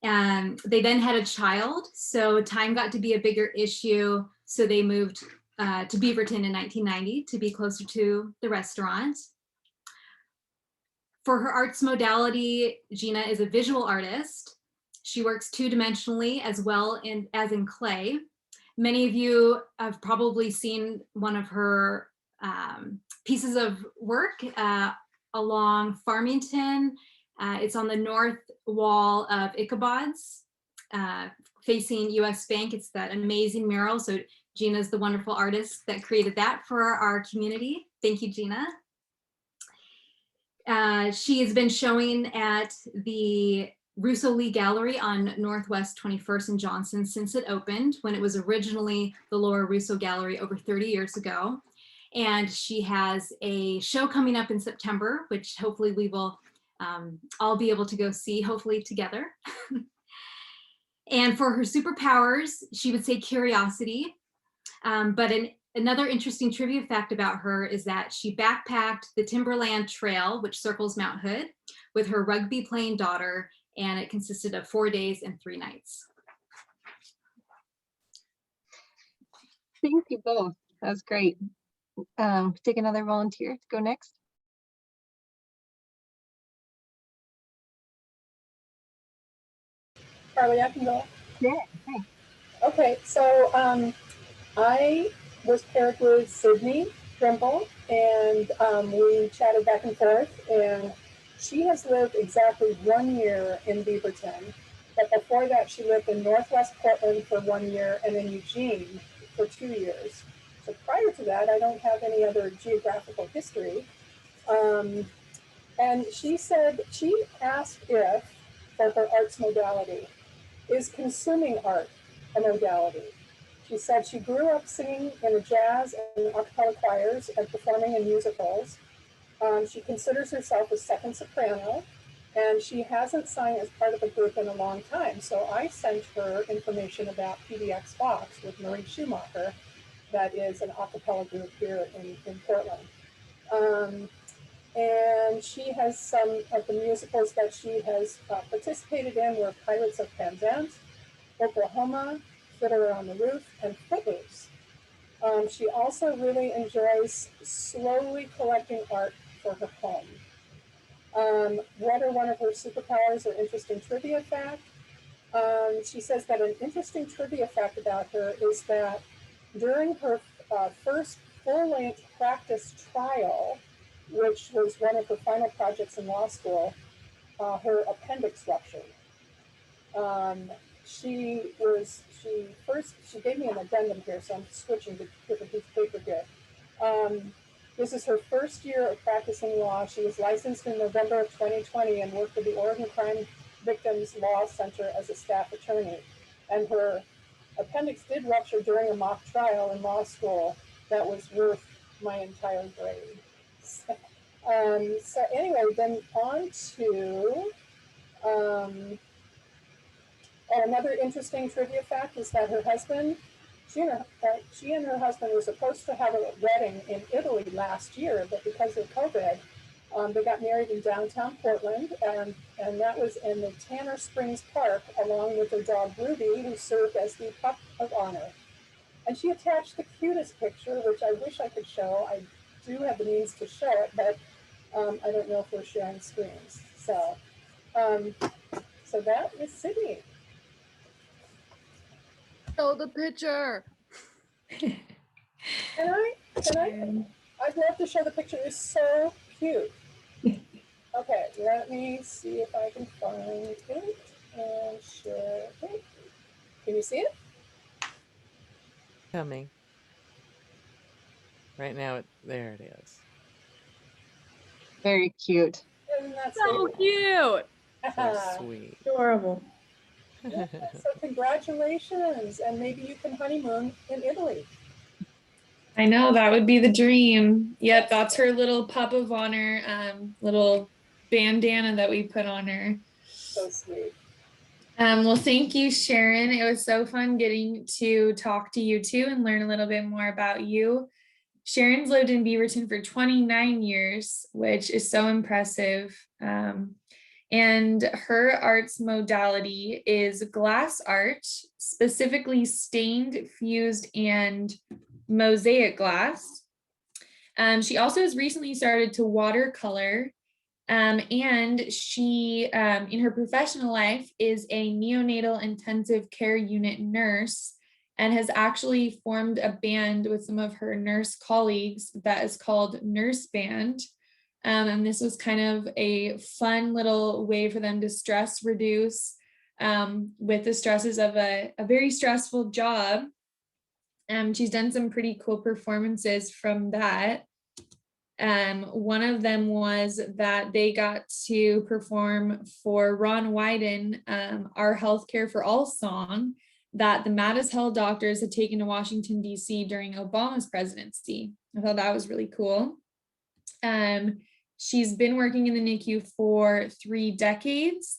S1: And they then had a child, so time got to be a bigger issue. So they moved to Beaverton in 1990 to be closer to the restaurant. For her arts modality, Gina is a visual artist. She works two-dimensionally as well as in clay. Many of you have probably seen one of her pieces of work along Farmington. It's on the north wall of Ichabod's facing US Bank. It's that amazing mural. So Gina's the wonderful artist that created that for our community. Thank you, Gina. She has been showing at the Russo Lee Gallery on Northwest 21st and Johnson since it opened, when it was originally the Laura Russo Gallery over 30 years ago. And she has a show coming up in September, which hopefully we will all be able to go see, hopefully together. And for her superpowers, she would say curiosity. But another interesting trivia fact about her is that she backpacked the Timberland Trail, which circles Mount Hood, with her rugby playing daughter, and it consisted of 4 days and 3 nights.
S15: Thank you both. That was great. Take another volunteer to go next.
S10: Carley, I can go.
S15: Yeah. Thanks.
S10: Okay, so I was paired with Sydney Trimble, and we chatted back and forth, and she has lived exactly 1 year in Beaverton, but before that she lived in Northwest Portland for 1 year and in Eugene for 2 years. So prior to that, I don't have any other geographical history. And she said, she asked if, for her arts modality, is consuming art a modality? She said she grew up singing in a jazz and a cappella choirs and performing in musicals. She considers herself a second soprano, and she hasn't sung as part of a group in a long time. So I sent her information about PDX Box with Marie Schumacher, that is an a cappella group here in Portland. And she has some of the musicals that she has participated in were Pirates of Penzance, Oklahoma, Fiddler on the Roof, and Footloose. She also really enjoys slowly collecting art for her home. What are one of her superpowers or interesting trivia fact? She says that an interesting trivia fact about her is that during her first full-length practice trial, which was one of her final projects in law school, her appendix ruptured. She gave me an addendum here, so I'm switching to different piece of paper here. This is her first year of practicing law. She was licensed in November of 2020 and worked at the Oregon Crime Victims Law Center as a staff attorney. And her appendix did rupture during a mock trial in law school that was worth my entire grade. So anyway, then on to another interesting trivia fact is that her husband, she and her husband were supposed to have a wedding in Italy last year, but because of COVID, they got married in downtown Portland, and that was in the Tanner Springs Park, along with their dog Ruby, who served as the pup of honor. And she attached the cutest picture, which I wish I could show. I do have the means to show it, but I don't know if we're sharing screens. So, so that is Sydney.
S6: Show the picture.
S10: I'd love to show the picture. It's so cute. Okay, let me see if I can find it and share it. Can you see it?
S3: Coming. Right now, there it is.
S15: Very cute.
S10: Isn't that
S6: so cute?
S3: So sweet.
S15: Adorable.
S10: Yeah, so congratulations, and maybe you can honeymoon in Italy.
S12: I know, that would be the dream. Yep, that's her little pup of honor, little bandana that we put on her.
S10: So sweet.
S12: Well, thank you, Sharon. It was so fun getting to talk to you too and learn a little bit more about you. Sharon's lived in Beaverton for 29 years, which is so impressive. And her arts modality is glass art, specifically stained, fused, and mosaic glass. She also has recently started to watercolor, and she, in her professional life, is a neonatal intensive care unit nurse and has actually formed a band with some of her nurse colleagues that is called Nurse Band. And this was kind of a fun little way for them to stress reduce with the stresses of a very stressful job. She's done some pretty cool performances from that. One of them was that they got to perform for Ron Wyden, Our Healthcare for All song that the Mad as Hell doctors had taken to Washington, D.C. during Obama's presidency. I thought that was really cool. She's been working in the NICU for 3 decades.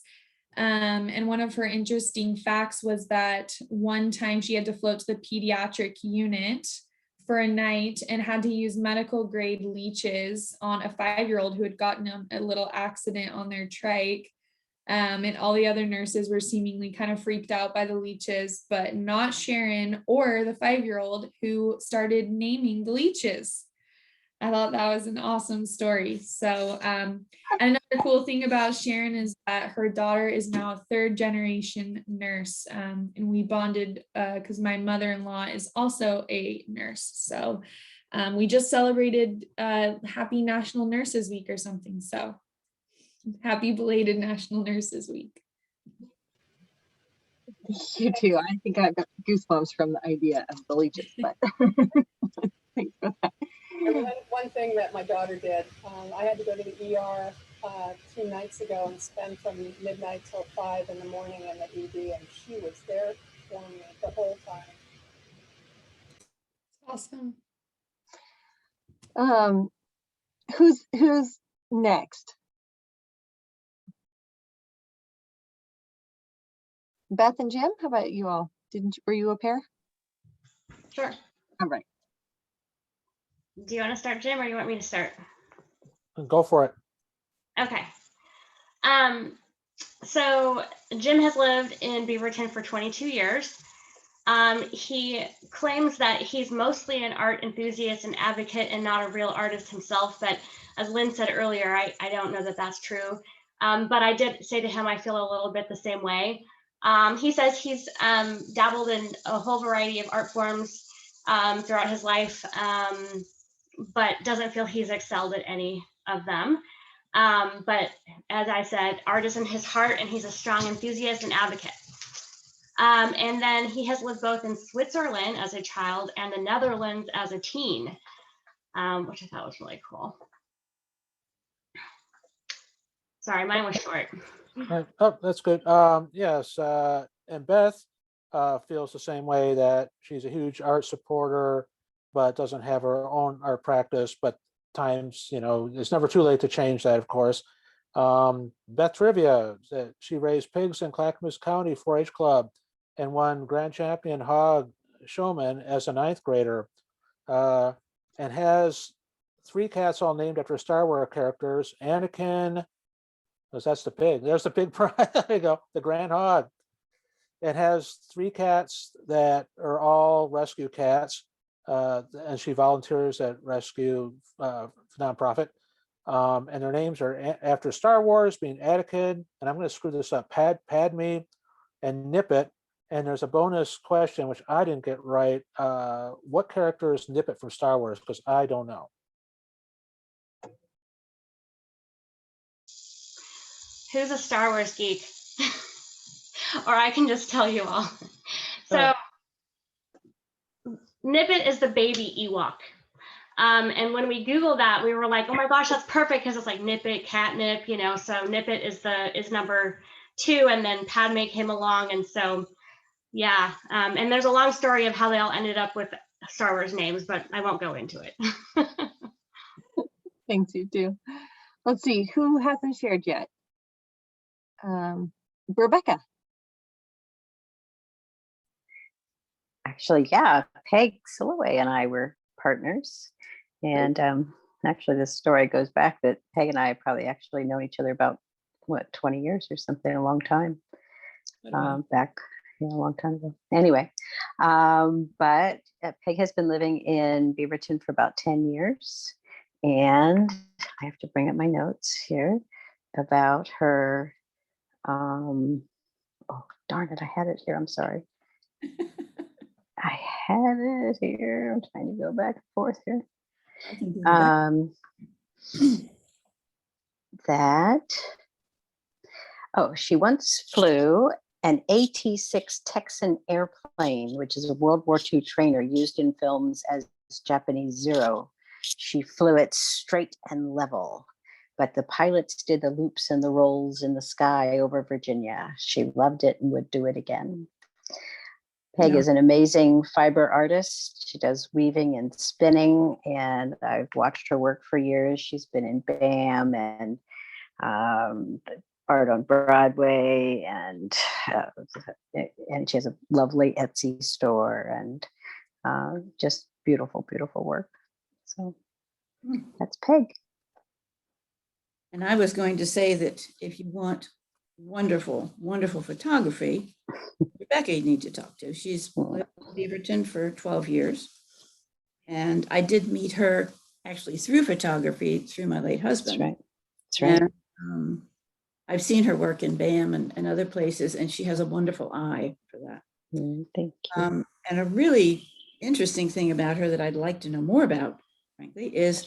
S12: And one of her interesting facts was that one time she had to float to the pediatric unit for a night and had to use medical grade leeches on a 5-year-old who had gotten a little accident on their trike. And all the other nurses were seemingly kind of freaked out by the leeches, but not Sharon or the 5-year-old who started naming the leeches. I thought that was an awesome story. So, and another cool thing about Sharon is that her daughter is now a 3rd generation nurse. And we bonded because my mother-in-law is also a nurse. So we just celebrated Happy National Nurses Week or something. So happy belated National Nurses Week.
S15: You too. I think I've got goosebumps from the idea of the leeches, but thanks for that.
S10: One thing that my daughter did, I had to go to the ER 2 nights ago and spend from midnight till 5 in the morning in the ED, and she was there for me the whole time.
S12: Awesome.
S15: Who's next? Beth and Jim, how about you all? Were you a pair?
S8: Sure.
S15: All right.
S8: Do you want to start, Jim, or you want me to start?
S18: Go for it.
S8: Okay. So Jim has lived in Beaverton for 22 years. He claims that he's mostly an art enthusiast and advocate and not a real artist himself, but as Lynn said earlier, I don't know that that's true. But I did say to him, I feel a little bit the same way. He says he's dabbled in a whole variety of art forms throughout his life, but doesn't feel he's excelled at any of them. But as I said, art is in his heart and he's a strong enthusiast and advocate. And then he has lived both in Switzerland as a child and the Netherlands as a teen, which I thought was really cool. Sorry, mine was short.
S18: Oh, that's good. Yes, and Beth feels the same way, that she's a huge art supporter, but doesn't have her own art practice. But times, it's never too late to change that, of course. Beth Trivia, that she raised pigs in Clackamas County 4-H Club and won Grand Champion Hog Showman as a 9th grader, and has 3 cats all named after Star Wars characters. Anakin, because that's the pig. There's the pig pride. There you go. The Grand Hog. It has 3 cats that are all rescue cats, and she volunteers at Rescue nonprofit. And their names are after Star Wars, being Anakin, and I'm going to screw this up, Padme, and Nippet. And there's a bonus question, which I didn't get right. What character is Nippet from Star Wars? Because I don't know.
S8: Who's a Star Wars geek? Or I can just tell you all. So Nippet is the baby Ewok. And when we Googled that, we were like, oh my gosh, that's perfect, because it's like Nippet, catnip, so Nippet is number 2, and then Padme came along, and so yeah. And there's a long story of how they all ended up with Star Wars names, but I won't go into it.
S15: Thanks, you too. Let's see, who hasn't shared yet? Rebecca.
S11: Actually, yeah, Peg Silloway and I were partners. And actually, this story goes back that Peg and I probably actually known each other about, 20 years or something, a long time. Back a long time ago. Anyway, but Peg has been living in Beaverton for about 10 years. And I have to bring up my notes here about her. Oh, darn it, I had it here. I'm sorry. I had it here. I'm trying to go back and forth here. She once flew an AT-6 Texan airplane, which is a World War II trainer used in films as Japanese Zero. She flew it straight and level, but the pilots did the loops and the rolls in the sky over Virginia. She loved it and would do it again. Peg is an amazing fiber artist. She does weaving and spinning, and I've watched her work for years. She's been in BAM and Art on Broadway, and she has a lovely Etsy store, and just beautiful, beautiful work. So that's Peg.
S13: And I was going to say that if you want wonderful, wonderful photography, Rebecca you need to talk to. She's lived in Beaverton for 12 years. And I did meet her actually through photography through my late husband.
S11: That's right. That's right.
S13: And, I've seen her work in BAM and other places, and she has a wonderful eye for that.
S11: Thank you.
S13: And a really interesting thing about her that I'd like to know more about, frankly, is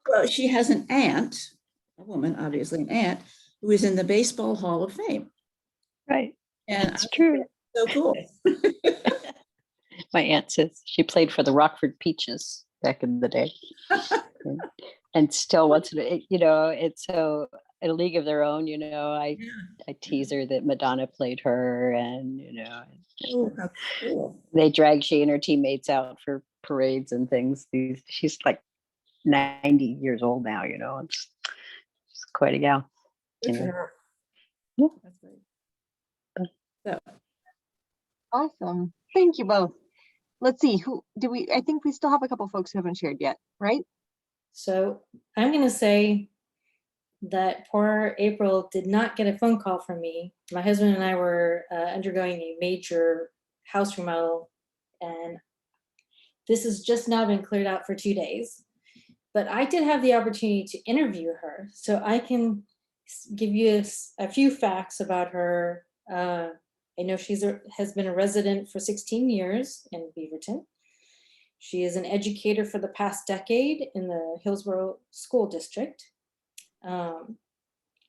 S13: well, she has an aunt, a woman, obviously an aunt, who is in the Baseball Hall of Fame.
S11: Right.
S13: And
S11: that's true.
S13: So cool.
S11: My aunt says she played for the Rockford Peaches back in the day. and still wants to, it's so a league of their own, I tease her that Madonna played her, and
S13: cool.
S11: They drag she and her teammates out for parades and things. She's like 90 years old now, it's quite a gal.
S13: Good for her.
S11: Yeah.
S13: That's great. So.
S15: Awesome. Thank you both. Let's see, I think we still have a couple folks who haven't shared yet, right?
S19: So I'm going to say that poor April did not get a phone call from me. My husband and I were undergoing a major house remodel, and this has just now been cleared out for 2 days. But I did have the opportunity to interview her, so I can give you a few facts about her. I know has been a resident for 16 years in Beaverton. She is an educator for the past decade in the Hillsborough School District.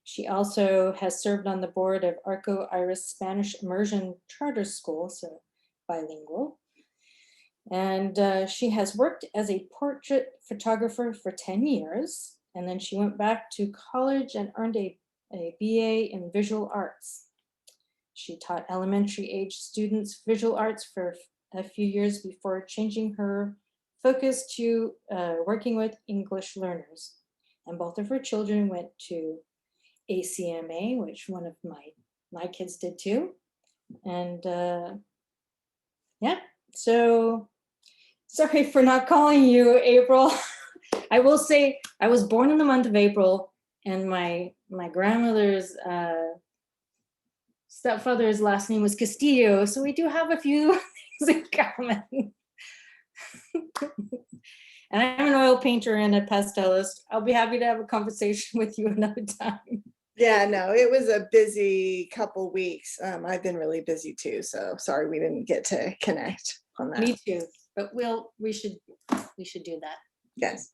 S19: She also has served on the board of Arco Iris Spanish Immersion Charter School, so bilingual. And she has worked as a portrait photographer for 10 years. And then she went back to college and earned a BA in visual arts. She taught elementary age students visual arts for a few years before changing her focus to working with English learners. And both of her children went to ACMA, which one of my kids did too. And yeah, so sorry for not calling you, April. I will say I was born in the month of April, and my grandmother's stepfather's last name was Castillo, so we do have a few things in common. And I'm an oil painter and a pastelist. I'll be happy to have a conversation with you another time.
S9: Yeah, no, it was a busy couple weeks. I've been really busy too, so sorry we didn't get to connect on that.
S19: Me too, but we should do that.
S9: Yes.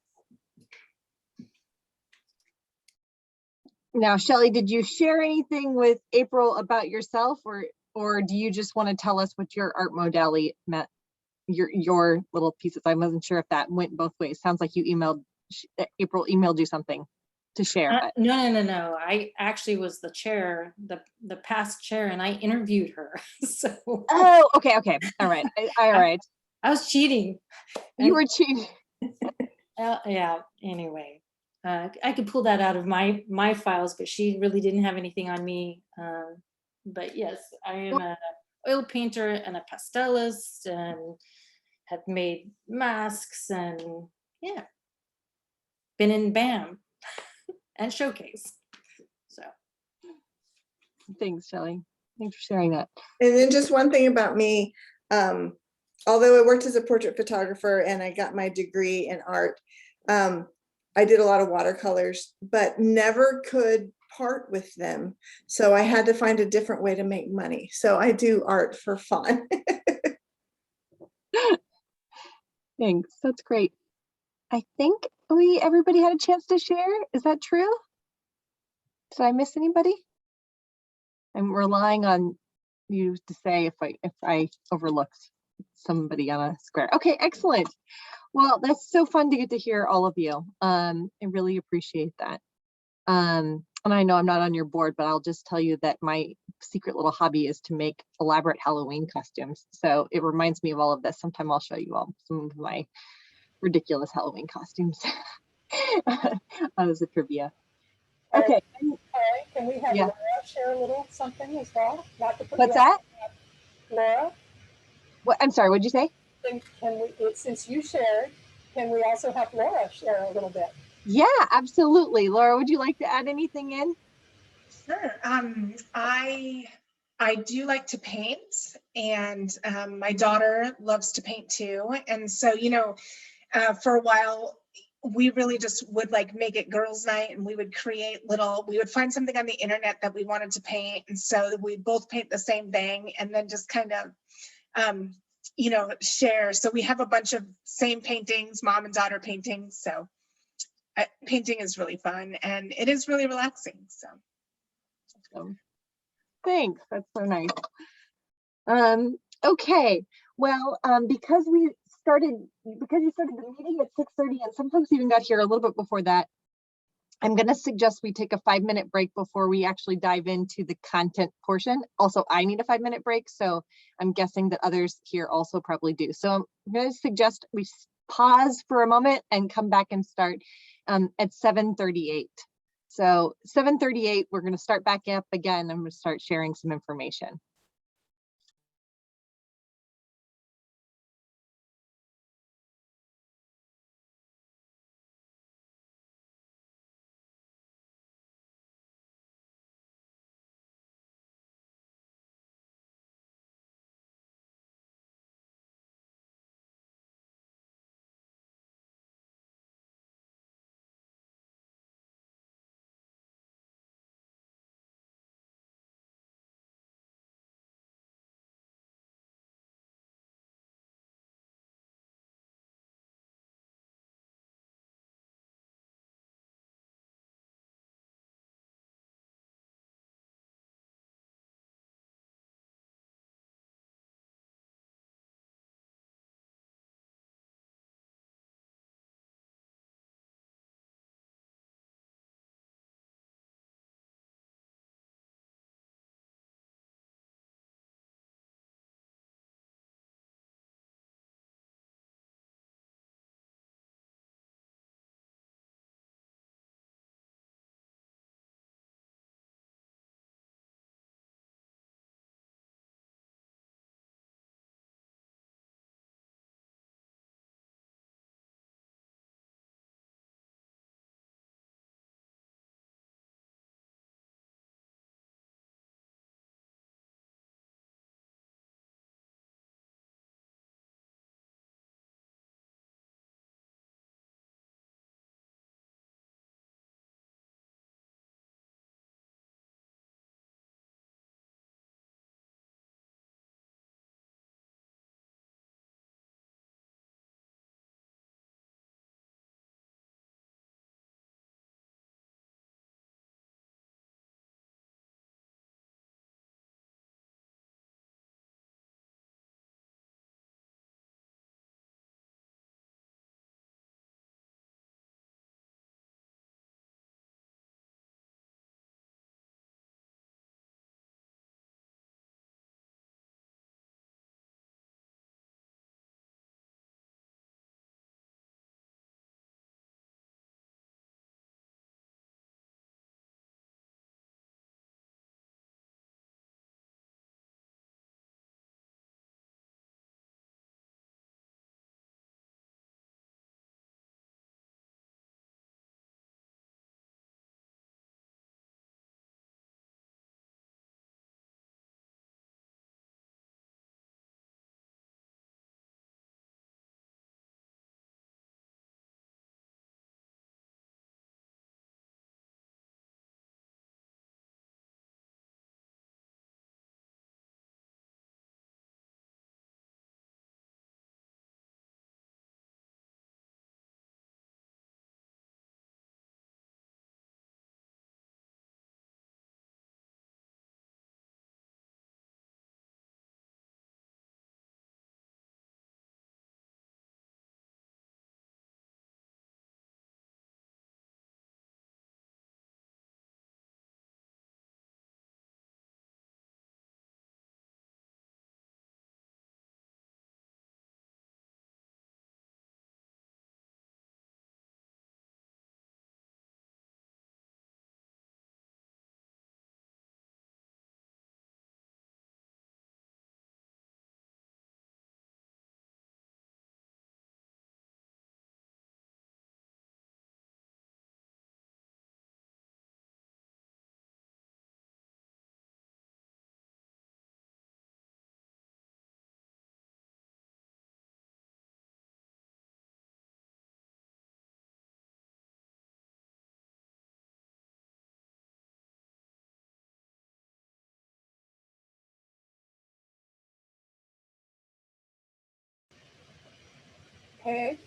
S15: Now, Shelley, did you share anything with April about yourself, or do you just want to tell us what your art modality meant? Your little pieces. I wasn't sure if that went both ways. Sounds like you April emailed you something to share.
S19: No. I actually was the chair, the past chair, and I interviewed her. So.
S15: Oh, okay. All right. All right.
S19: I was cheating.
S15: You were cheating.
S19: Yeah. Anyway, I could pull that out of my files, but she really didn't have anything on me. But yes, I am an oil painter and a pastelist, and have made masks, and yeah, been in BAM and Showcase. So
S15: thanks, Shelley. Thanks for sharing that.
S9: And then just one thing about me, although I worked as a portrait photographer and I got my degree in art, I did a lot of watercolors, but never could part with them. So I had to find a different way to make money. So I do art for fun.
S15: Thanks. That's great. I think everybody had a chance to share. Is that true? Did I miss anybody? I'm relying on you to say if I overlooked somebody on a square. Okay, excellent. Well, that's so fun to get to hear all of you. I really appreciate that. And I know I'm not on your board, but I'll just tell you that my secret little hobby is to make elaborate Halloween costumes. So it reminds me of all of this. Sometime I'll show you all some of my ridiculous Halloween costumes as a trivia. Okay.
S10: Can we have
S15: Yeah.
S10: Laura share a little something as well? Not to put
S15: What's
S10: you on
S15: that?
S10: the spot. Laura,
S15: What? I'm sorry. What'd you say?
S10: can we, since you shared, can we also have Laura share a little bit?
S15: Yeah, absolutely. Laura, would you like to add anything in?
S4: Sure. I do like to paint, and my daughter loves to paint too. And so, you know, for a while, we really just would like make it girls' night, and we would create we would find something on the internet that we wanted to paint. And so we both paint the same thing and then just kind of, you know, share. So we have a bunch of same paintings, mom and daughter paintings. So painting is really fun and it is really relaxing. So
S15: thanks. That's so nice. Okay. Well, because you started the meeting at 6:30 and some folks even got here a little bit before that, I'm going to suggest we take a 5-minute break before we actually dive into the content portion. Also, I need a 5-minute break, so I'm guessing that others here also probably do. So I'm going to suggest we pause for a moment and come back and start at 7:38. So 7:38, we're going to start back up again. I'm going to start sharing some information.
S10: Peg?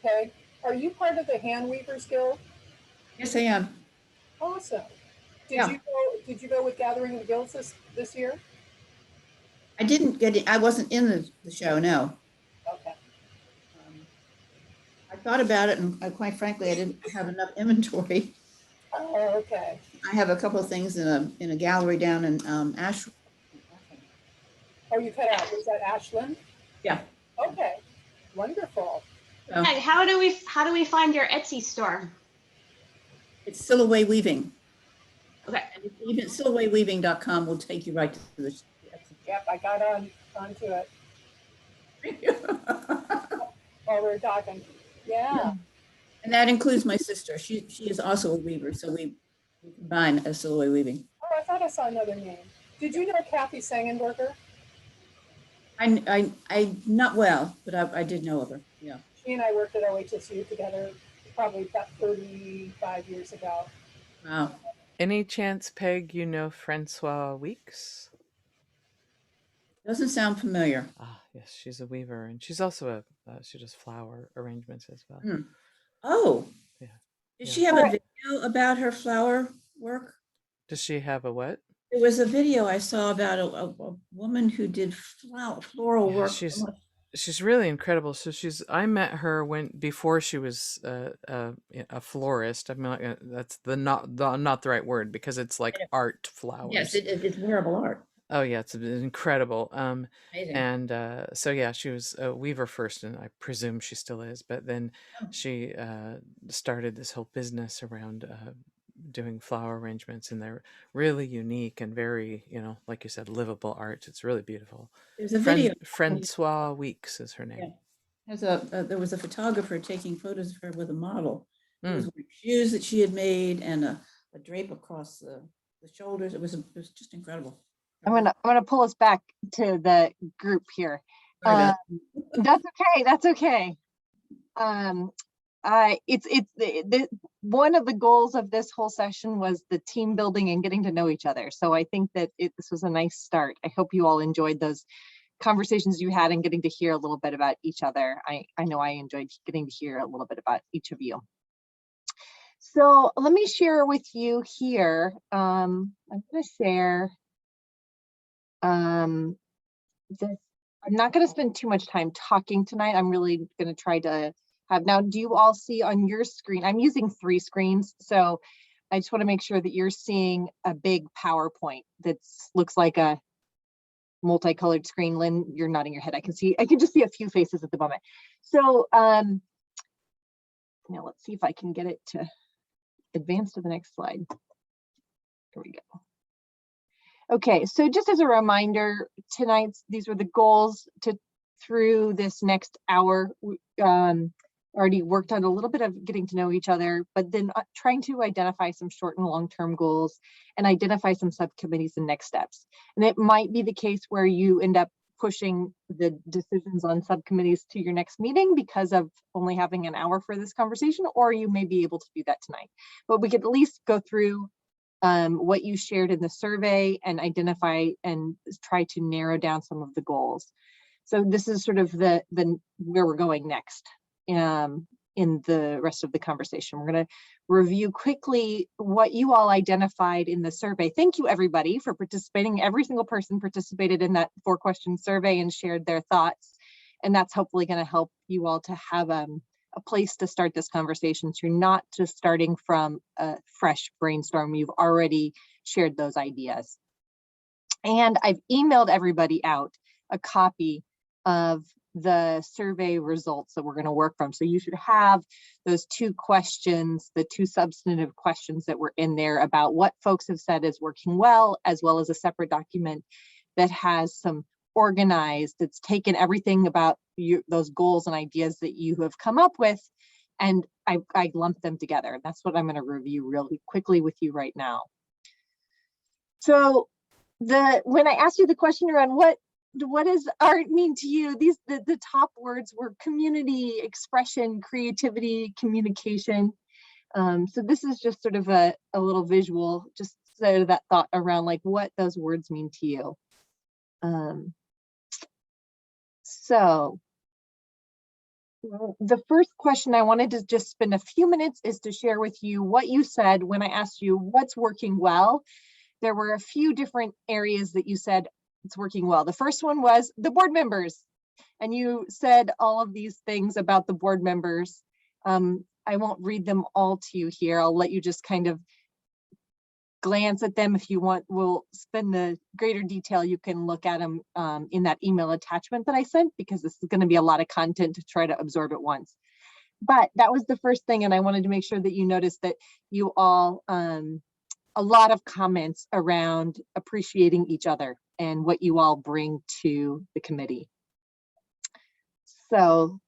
S10: Peg, are you part of the Hand Weavers Guild?
S13: Yes, I am.
S10: Awesome.
S13: Yeah.
S10: Did you go with Gathering of the Guilds this year?
S13: I didn't get it. I wasn't in the show, no.
S10: Okay.
S13: I thought about it, and quite frankly, I didn't have enough inventory.
S10: Oh, okay.
S13: I have a couple of things in a gallery down in Ash.
S10: Oh, you cut out. Was that Ashland?
S13: Yeah.
S10: Okay. Wonderful.
S13: So,
S8: Hey, how do we find your Etsy store?
S13: it's Silhouette Weaving.
S8: Okay.
S13: And even silhouetteweaving.com will take you right to the.
S10: Yep, I got onto it. While we were talking. Yeah.
S13: And that includes my sister. She is also a weaver, so we combine as Silhouette Weaving.
S10: Oh, I thought I saw another name. Did you know Kathy Sangenberger?
S13: I not well, but I did know of her. Yeah.
S10: She and I worked at OHSU together probably about 35 years ago.
S13: Wow.
S3: Any chance, Peg, you know Francois Weeks?
S13: Doesn't sound familiar.
S3: Ah, yes, she's a weaver, and she's also she does flower arrangements as well.
S13: Hmm. Oh.
S3: Yeah.
S13: Did she have a video about her flower work?
S3: Does she have a what?
S13: There was a video I saw about a woman who did floral work.
S3: She's really incredible. So I met her before she was a florist. I'm not gonna, that's not the right word, because it's like art flowers.
S13: Yes, it's wearable art.
S3: Oh yeah, it's incredible.
S13: Amazing.
S3: And so yeah, she was a weaver first, and I presume she still is. But then she started this whole business around doing flower arrangements, and they're really unique and very, like you said, livable art. It's really beautiful.
S13: There's a video.
S3: Francois Weeks is her name.
S13: Yeah. There was a photographer taking photos of her with a model. It was shoes that she had made and a drape across the shoulders. It was just incredible.
S15: I'm gonna pull us back to the group here. That's okay. That's okay. It's one of the goals of this whole session was the team building and getting to know each other. So I think that this was a nice start. I hope you all enjoyed those conversations you had and getting to hear a little bit about each other. I know I enjoyed getting to hear a little bit about each of you. So let me share with you here. I'm going to share this. I'm not going to spend too much time talking tonight. I'm really going to try to have, now, do you all see on your screen? I'm using 3 screens, so I just want to make sure that you're seeing a big PowerPoint that looks like a multicolored screen. Lynn, you're nodding your head. I can just see a few faces at the moment. So now let's see if I can get it to advance to the next slide. Here we go. Okay, so just as a reminder, these were the goals through this next hour. Already worked on a little bit of getting to know each other, but then trying to identify some short and long-term goals and identify some subcommittees and next steps. And it might be the case where you end up pushing the decisions on subcommittees to your next meeting because of only having an hour for this conversation, or you may be able to do that tonight. But we could at least go through what you shared in the survey and identify and try to narrow down some of the goals. So this is sort of the where we're going next in the rest of the conversation. We're going to review quickly what you all identified in the survey. Thank you everybody for participating. Every single person participated in that 4-question survey and shared their thoughts. And that's hopefully going to help you all to have a place to start this conversation. So you're not just starting from a fresh brainstorm. You've already shared those ideas. And I've emailed everybody out a copy of the survey results that we're going to work from. So you should have those 2 questions, the 2 substantive questions that were in there about what folks have said is working well, as well as a separate document that has some organized, it's taken everything about those goals and ideas that you have come up with, and I lumped them together. That's what I'm going to review really quickly with you right now. So when I asked you the question around what does art mean to you, the top words were community, expression, creativity, communication. So this is just sort of a little visual, just so that thought around like what those words mean to you. So the first question I wanted to just spend a few minutes is to share with you what you said when I asked you what's working well. There were a few different areas that you said it's working well. The first one was the board members. And you said all of these things about the board members. I won't read them all to you here. I'll let you just kind of glance at them. If you want, we'll spend the greater detail. You can look at them in that email attachment that I sent, because this is going to be a lot of content to try to absorb at once. But that was the first thing, and I wanted to make sure that you noticed that you all, a lot of comments around appreciating each other and what you all bring to the committee. So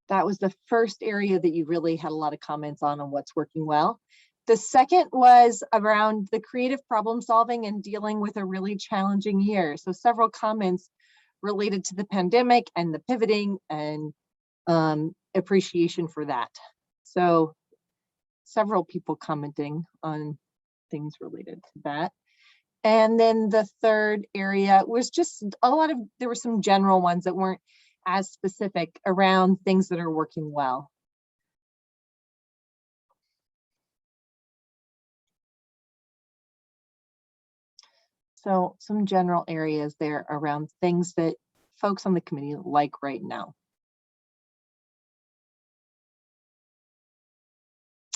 S15: that was the first area that you really had a lot of comments on what's working well. The second was around the creative problem solving and dealing with a really challenging year. So several comments related to the pandemic and the pivoting and appreciation for that. So several people commenting on things related to that. And then the third area was just a lot of, there were some general ones that weren't as specific around things that are working well. So some general areas there around things that folks on the committee like right now.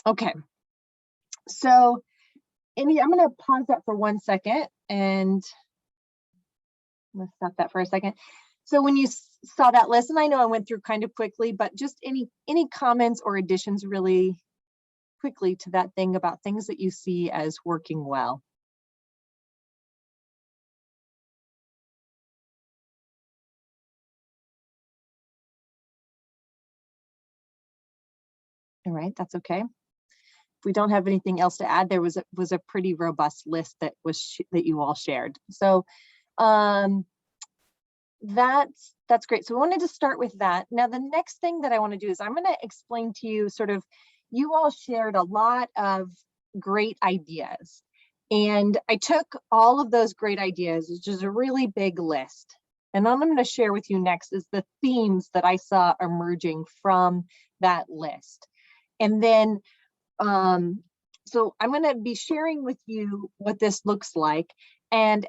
S15: Okay, so Amy, I'm going to pause that for 1 second and let's stop that for a second. So when you saw that list, and I know I went through kind of quickly, but just any comments or additions really quickly to that thing about things that you see as working well. All right, that's okay. If we don't have anything else to add, there was a pretty robust list that that you all shared. So that's great. So I wanted to start with that. Now, the next thing that I want to do is I'm going to explain to you sort of, you all shared a lot of great ideas. And I took all of those great ideas, which is a really big list. And what I'm going to share with you next is the themes that I saw emerging from that list. And then, so I'm going to be sharing with you what this looks like. And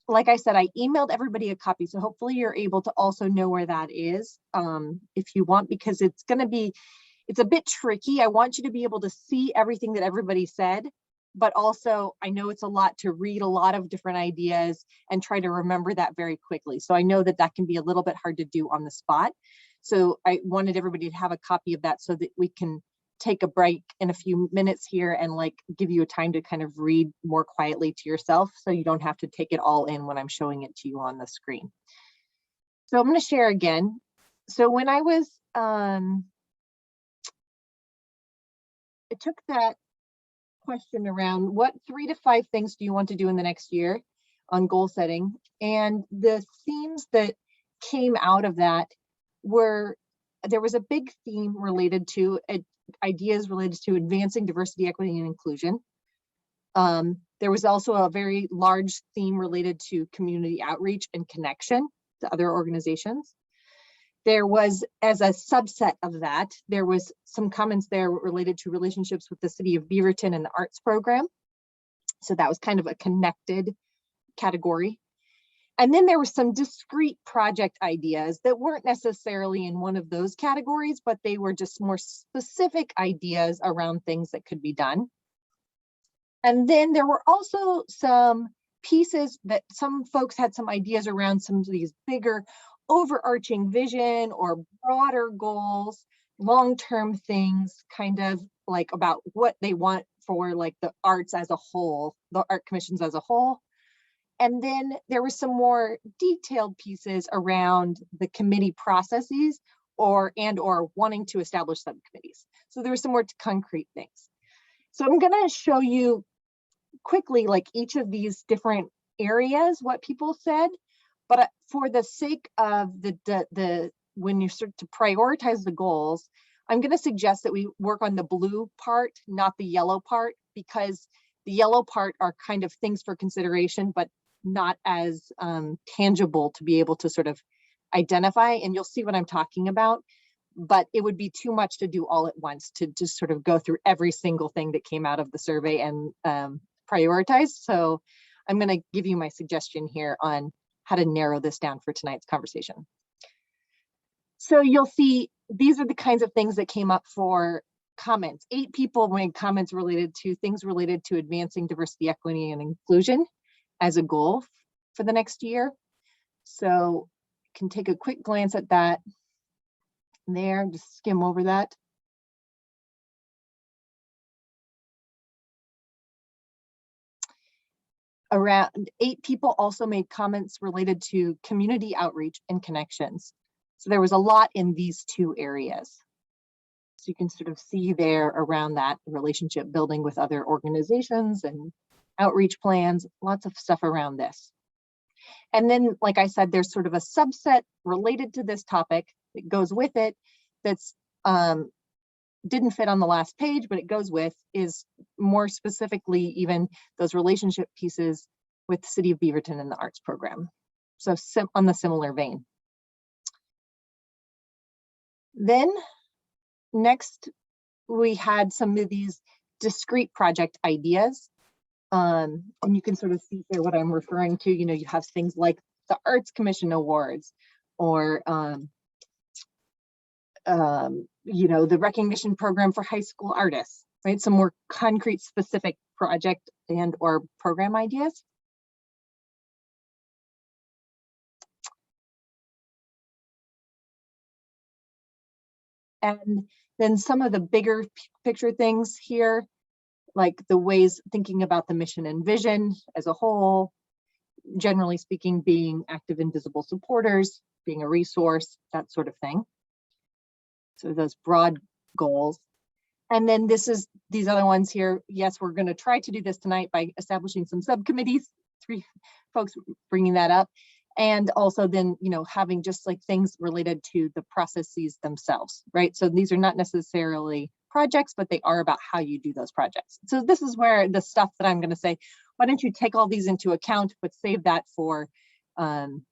S15: like I said, I emailed everybody a copy. So hopefully you're able to also know where that is if you want, because it's a bit tricky. I want you to be able to see everything that everybody said, but also I know it's a lot to read a lot of different ideas and try to remember that very quickly. So I know that that can be a little bit hard to do on the spot. So I wanted everybody to have a copy of that so that we can take a break in a few minutes here and like give you a time to kind of read more quietly to yourself, so you don't have to take it all in when I'm showing it to you on the screen. So I'm going to share again. So when I was, I took that question around what 3 to 5 things do you want to do in the next year on goal setting, and the themes that came out of that were, there was a big theme related to ideas related to advancing diversity, equity, and inclusion. There was also a very large theme related to community outreach and connection to other organizations. There was, as a subset of that, there was some comments there related to relationships with the city of Beaverton and the arts program. So that was kind of a connected category. And then there were some discrete project ideas that weren't necessarily in one of those categories, but they were just more specific ideas around things that could be done. And then there were also some pieces that some folks had some ideas around some of these bigger overarching vision or broader goals, long-term things, kind of like about what they want for like the arts as a whole, the art commissions as a whole. And then there were some more detailed pieces around the committee processes or wanting to establish subcommittees. So there were some more concrete things. So I'm going to show you quickly like each of these different areas, what people said. But for the sake of when you start to prioritize the goals, I'm going to suggest that we work on the blue part, not the yellow part, because the yellow part are kind of things for consideration, but not as tangible to be able to sort of identify, and you'll see what I'm talking about, but it would be too much to do all at once to just sort of go through every single thing that came out of the survey and prioritize. So I'm going to give you my suggestion here on how to narrow this down for tonight's conversation. So you'll see these are the kinds of things that came up for comments. 8 people made comments related to things related to advancing diversity, equity, and inclusion as a goal for the next year. So you can take a quick glance at that there, just skim over that. Around 8 people also made comments related to community outreach and connections. So there was a lot in these 2 areas. So you can sort of see there around that relationship building with other organizations and outreach plans, lots of stuff around this. And then, like I said, there's sort of a subset related to this topic that goes with it that's didn't fit on the last page, but it goes with is more specifically even those relationship pieces with the City of Beaverton and the arts program. So on the similar vein. Then next, we had some of these discrete project ideas. And you can sort of see here what I'm referring to. You know, you have things like the Arts Commission Awards or, you know, the recognition program for high school artists, right? Some more concrete, specific project and or program ideas. And then some of the bigger picture things here, like the ways thinking about the mission and vision as a whole, generally speaking, being active and visible supporters, being a resource, that sort of thing. So those broad goals. And then these other ones here. Yes, we're going to try to do this tonight by establishing some subcommittees, 3 folks bringing that up. And also then, you know, having just like things related to the processes themselves, right? So these are not necessarily projects, but they are about how you do those projects. So this is where the stuff that I'm going to say, why don't you take all these into account, but save that for, you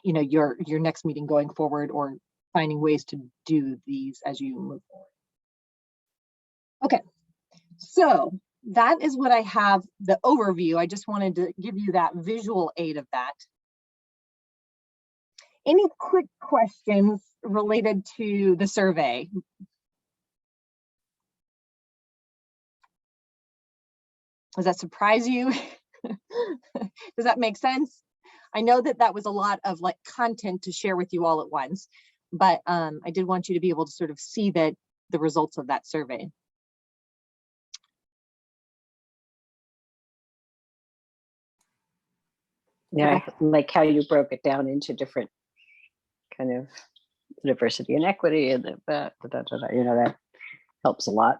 S15: know, your next meeting going forward, or finding ways to do these as you move forward. Okay, so that is what I have, the overview. I just wanted to give you that visual aid of that. Any quick questions related to the survey? Does that surprise you? Does that make sense? I know that that was a lot of like content to share with you all at once, but I did want you to be able to sort of see that the results of that survey.
S11: Yeah, I like how you broke it down into different kind of diversity and equity, and you know, that helps a lot.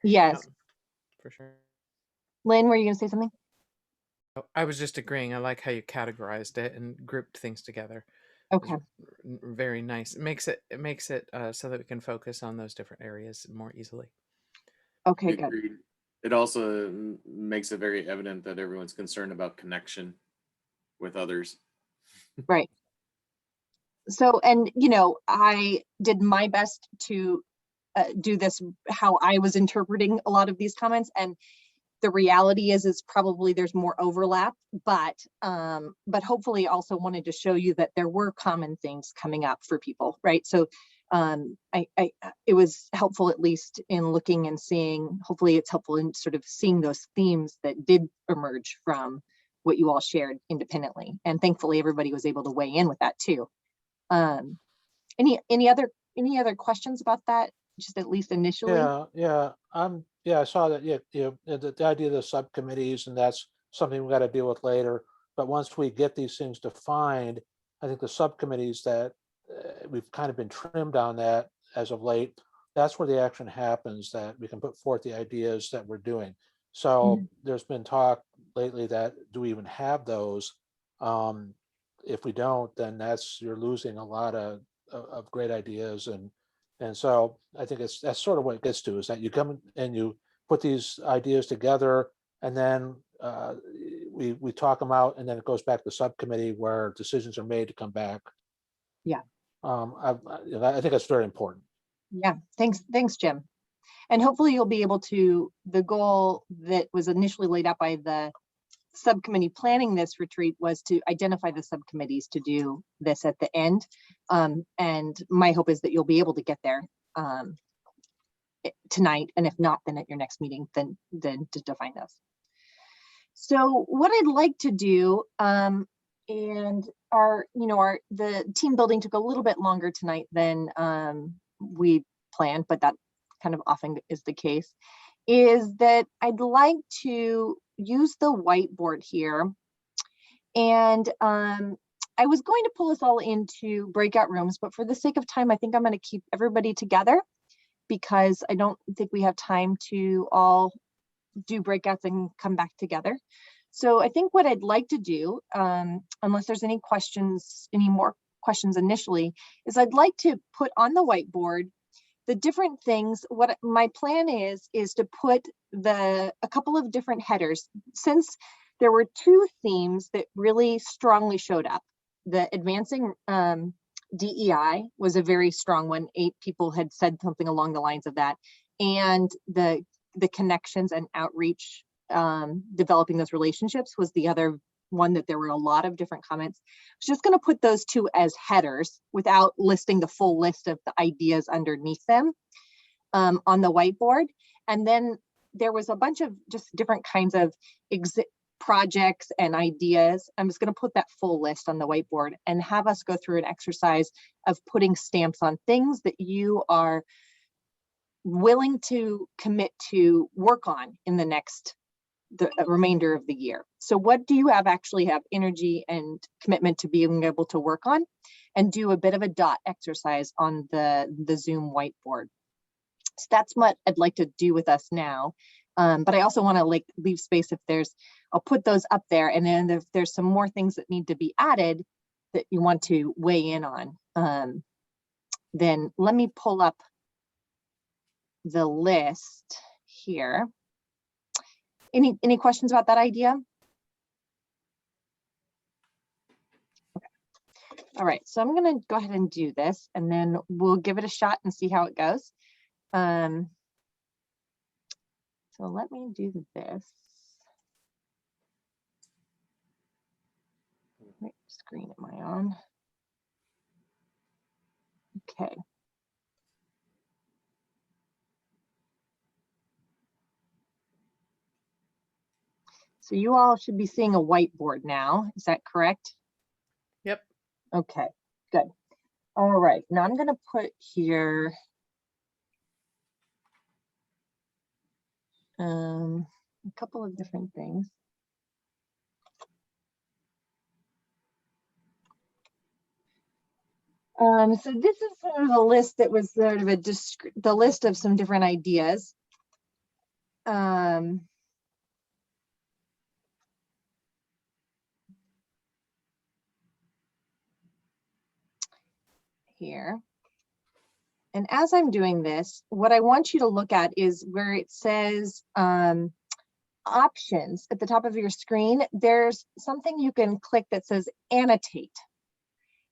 S15: Yes.
S3: For sure.
S15: Lynn, were you going to say something?
S3: Oh, I was just agreeing. I like how you categorized it and grouped things together.
S15: Okay.
S3: Very nice. It makes it so that we can focus on those different areas more easily.
S15: Okay, good.
S14: Agreed. It also makes it very evident that everyone's concerned about connection with others.
S15: Right. So, and you know, I did my best to do this how I was interpreting a lot of these comments, and the reality is probably there's more overlap, but hopefully also wanted to show you that there were common things coming up for people, right? So it was helpful, at least in looking and seeing, hopefully it's helpful in sort of seeing those themes that did emerge from what you all shared independently. And thankfully everybody was able to weigh in with that too. Any other questions about that? Just at least initially?
S18: Yeah, I saw that. Yeah, the idea of the subcommittees, and that's something we got to deal with later. But once we get these things defined, I think the subcommittees that we've kind of been trimmed on that as of late. That's where the action happens, that we can put forth the ideas that we're doing. So there's been talk lately that do we even have those? If we don't, then you're losing a lot of great ideas, and so I think that's sort of what it gets to, is that you come and you put these ideas together, and then we talk them out, and then it goes back to subcommittee where decisions are made to come back
S15: Yeah.
S18: I think that's very important.
S15: Yeah, thanks, Jim. And hopefully you'll be able to, the goal that was initially laid out by the subcommittee planning this retreat was to identify the subcommittees to do this at the end. And my hope is that you'll be able to get there tonight, and if not, then at your next meeting, then to define those. So what I'd like to do, and the team building took a little bit longer tonight than we planned, but that kind of often is the case, is that I'd like to use the whiteboard here. And I was going to pull us all into breakout rooms, but for the sake of time, I think I'm going to keep everybody together because I don't think we have time to all do breakouts and come back together. So I think what I'd like to do, unless there's any more questions initially, is I'd like to put on the whiteboard the different things. What my plan is to put a couple of different headers, since there were two themes that really strongly showed up. The advancing DEI was a very strong one. 8 people had said something along the lines of that. And the connections and outreach, developing those relationships was the other one that there were a lot of different comments. I was just going to put those two as headers without listing the full list of the ideas underneath them on the whiteboard. And then there was a bunch of just different kinds of projects and ideas. I'm just going to put that full list on the whiteboard and have us go through an exercise of putting stamps on things that you are willing to commit to work on in the remainder of the year. So what do you actually have energy and commitment to being able to work on, and do a bit of a dot exercise on the Zoom whiteboard. So that's what I'd like to do with us now. But I also want to leave space I'll put those up there, and then if there's some more things that need to be added that you want to weigh in on, then let me pull up the list here. Any questions about that idea? Okay. All right, so I'm going to go ahead and do this, and then we'll give it a shot and see how it goes. So let me do this. What screen am I on? Okay. So you all should be seeing a whiteboard now. Is that correct?
S3: Yep.
S15: Okay, good. All right, now I'm going to put here a couple of different things. So this is sort of a list that was sort of the list of some different ideas. Here. And as I'm doing this, what I want you to look at is where it says options at the top of your screen. There's something you can click that says annotate.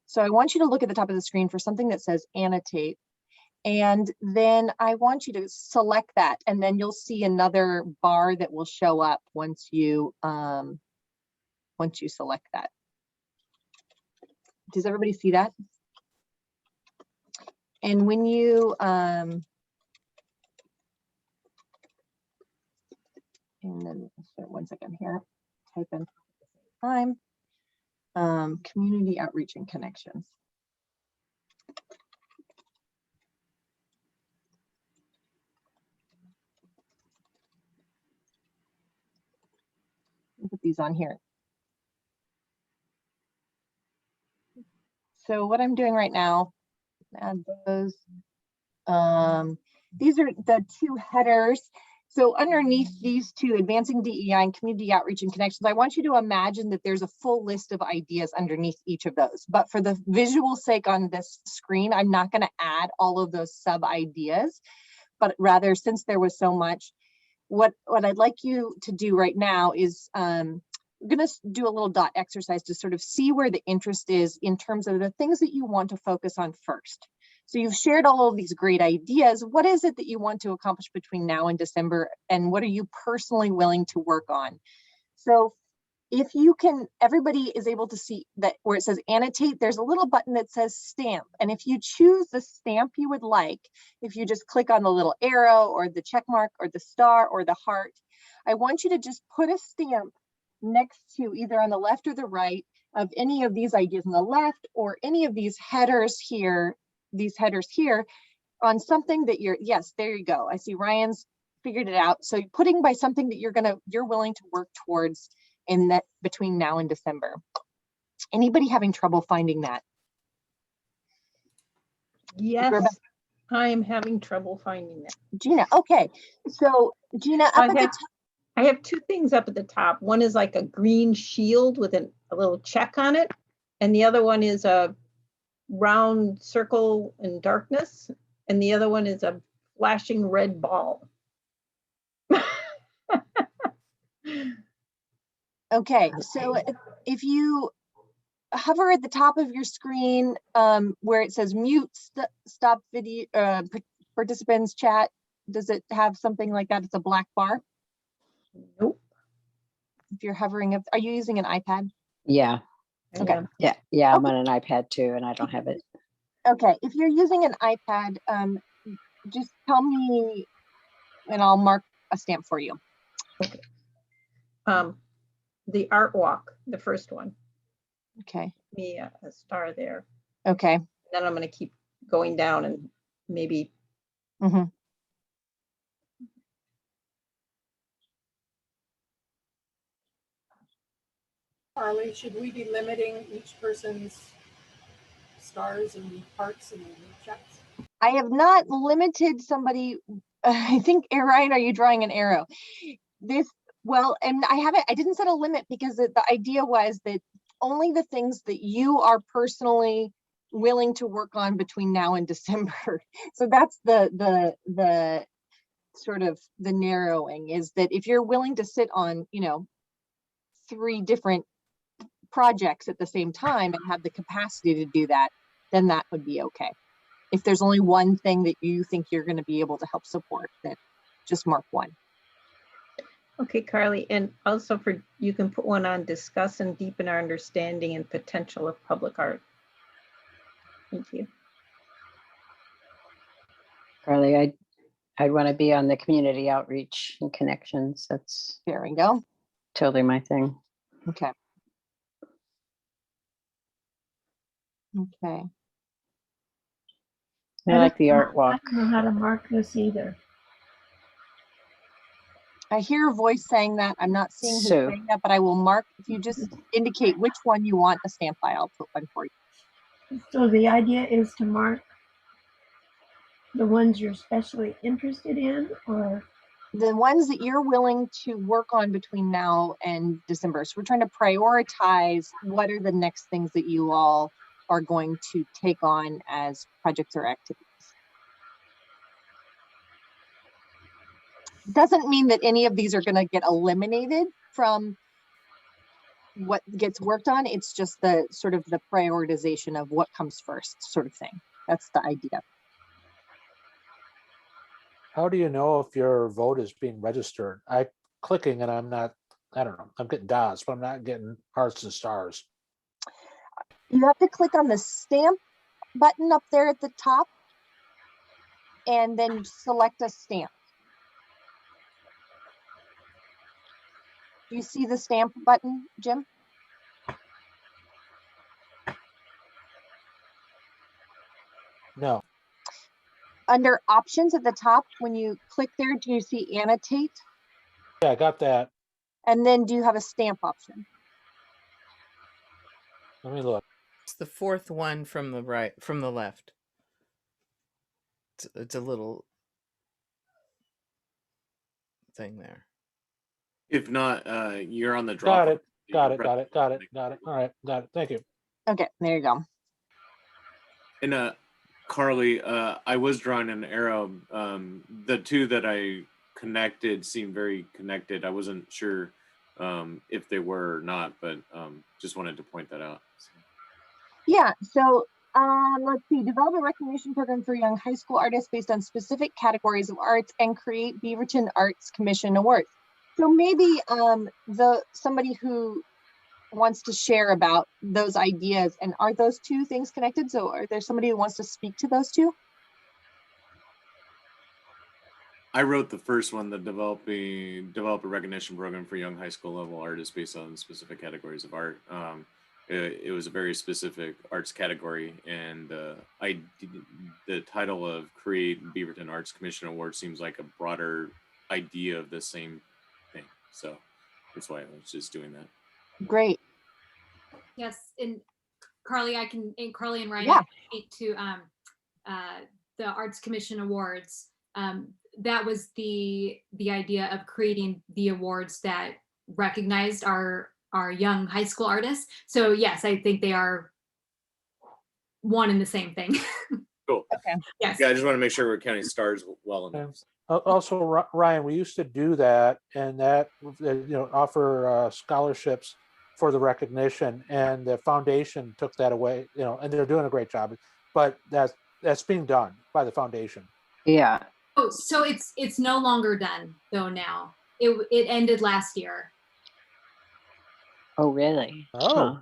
S15: So I want you to look at the top of the screen for something that says annotate. And then I want you to select that, and then you'll see another bar that will show up once you select that. Does everybody see that? And when you and then one second here, type in at the same time, community outreach and connections. Put these on here. So what I'm doing right now, add those. These are the two headers. So underneath these two, advancing DEI and community outreach and connections, I want you to imagine that there's a full list of ideas underneath each of those. But for the visual sake on this screen, I'm not going to add all of those sub ideas, but rather, since there was so much, what I'd like you to do right now is going to do a little dot exercise to sort of see where the interest is in terms of the things that you want to focus on first. So you've shared all of these great ideas. What is it that you want to accomplish between now and December? And what are you personally willing to work on? So if you can, everybody is able to see that where it says annotate, there's a little button that says stamp. And if you choose the stamp you would like, if you just click on the little arrow or the check mark or the star or the heart, I want you to just put a stamp next to either on the left or the right of any of these ideas on the left or any of these headers here, on something that you're, yes, there you go. I see Ryan's figured it out. So putting by something that you're willing to work towards in that between now and December. Anybody having trouble finding that?
S2: Yes, I'm having trouble finding that.
S15: Gina, okay. So Gina, up at the top.
S2: I have two things up at the top. One is like a green shield with a little check on it. And the other one is a round circle in darkness. And the other one is a flashing red ball.
S15: Okay, so if you hover at the top of your screen where it says mute, stop video, participants chat, does it have something like that? It's a black bar?
S2: Nope.
S15: If you're hovering up, are you using an iPad?
S11: Yeah.
S15: Okay.
S11: Yeah, I'm on an iPad too, and I don't have it.
S15: Okay, if you're using an iPad, just tell me and I'll mark a stamp for you.
S2: Okay. The art walk, the first one.
S15: Okay.
S2: Me a star there.
S15: Okay.
S2: Then I'm going to keep going down and maybe.
S15: Mm-hmm.
S10: Carley, should we be limiting each person's stars and hearts and checks?
S15: I have not limited somebody. I think, Ryan, are you drawing an arrow? Well, and I didn't set a limit because the idea was that only the things that you are personally willing to work on between now and December. So that's the sort of the narrowing, is that if you're willing to sit on, 3 different projects at the same time and have the capacity to do that, then that would be okay. If there's only one thing that you think you're going to be able to help support, then just mark one.
S2: Okay, Carley, and also you can put one on discuss and deepen our understanding and potential of public art. Thank you.
S11: Carley, I'd want to be on the community outreach and connections. That's
S15: there we go.
S11: Totally my thing.
S15: Okay. Okay.
S11: I like the art walk.
S17: I don't know how to mark this either.
S15: I hear a voice saying that. I'm not seeing who's saying that, but I will mark. If you just indicate which one you want a stamp by, I'll put one for you.
S17: So the idea is to mark the ones you're especially interested in, or
S15: the ones that you're willing to work on between now and December. So we're trying to prioritize what are the next things that you all are going to take on as projects or activities. Doesn't mean that any of these are going to get eliminated from what gets worked on. It's just the sort of the prioritization of what comes first sort of thing. That's the idea.
S18: How do you know if your vote is being registered? I'm clicking and I'm not, I don't know, I'm getting dots, but I'm not getting hearts and stars.
S15: You have to click on the stamp button up there at the top and then select a stamp. Do you see the stamp button, Jim?
S18: No.
S15: Under options at the top, when you click there, do you see annotate?
S18: Yeah, I got that.
S15: And then do you have a stamp option?
S18: Let me look.
S3: It's the 4th one from the left. It's a little thing there.
S14: If not, you're on the drop.
S18: Got it. All right, got it. Thank you.
S15: Okay, there you go.
S14: And Carley, I was drawing an arrow. The 2 that I connected seemed very connected. I wasn't sure if they were or not, but just wanted to point that out. So.
S15: Yeah, so let's see, develop a recognition program for young high school artists based on specific categories of arts and create Beaverton Arts Commission awards. So maybe somebody who wants to share about those ideas, and are those two things connected? So are there somebody who wants to speak to those two?
S14: I wrote the first one, the develop a recognition program for young high school level artists based on specific categories of art. It was a very specific arts category, and the title of Create Beaverton Arts Commission Award seems like a broader idea of the same thing. So that's why I was just doing that.
S15: Great.
S1: Yes, and Carley and Ryan,
S15: yeah.
S1: I can speak to the Arts Commission Awards. That was the idea of creating the awards that recognized our young high school artists. So yes, I think they are one and the same thing.
S14: Cool.
S15: Okay.
S1: Yes.
S14: Yeah, I just want to make sure we're counting stars well enough.
S18: Also, Ryan, we used to do that, and that offer scholarships for the recognition, and the foundation took that away. And they're doing a great job, but that's being done by the foundation.
S11: Yeah.
S1: Oh, so it's no longer done though now. It ended last year.
S11: Oh, really?
S18: Oh,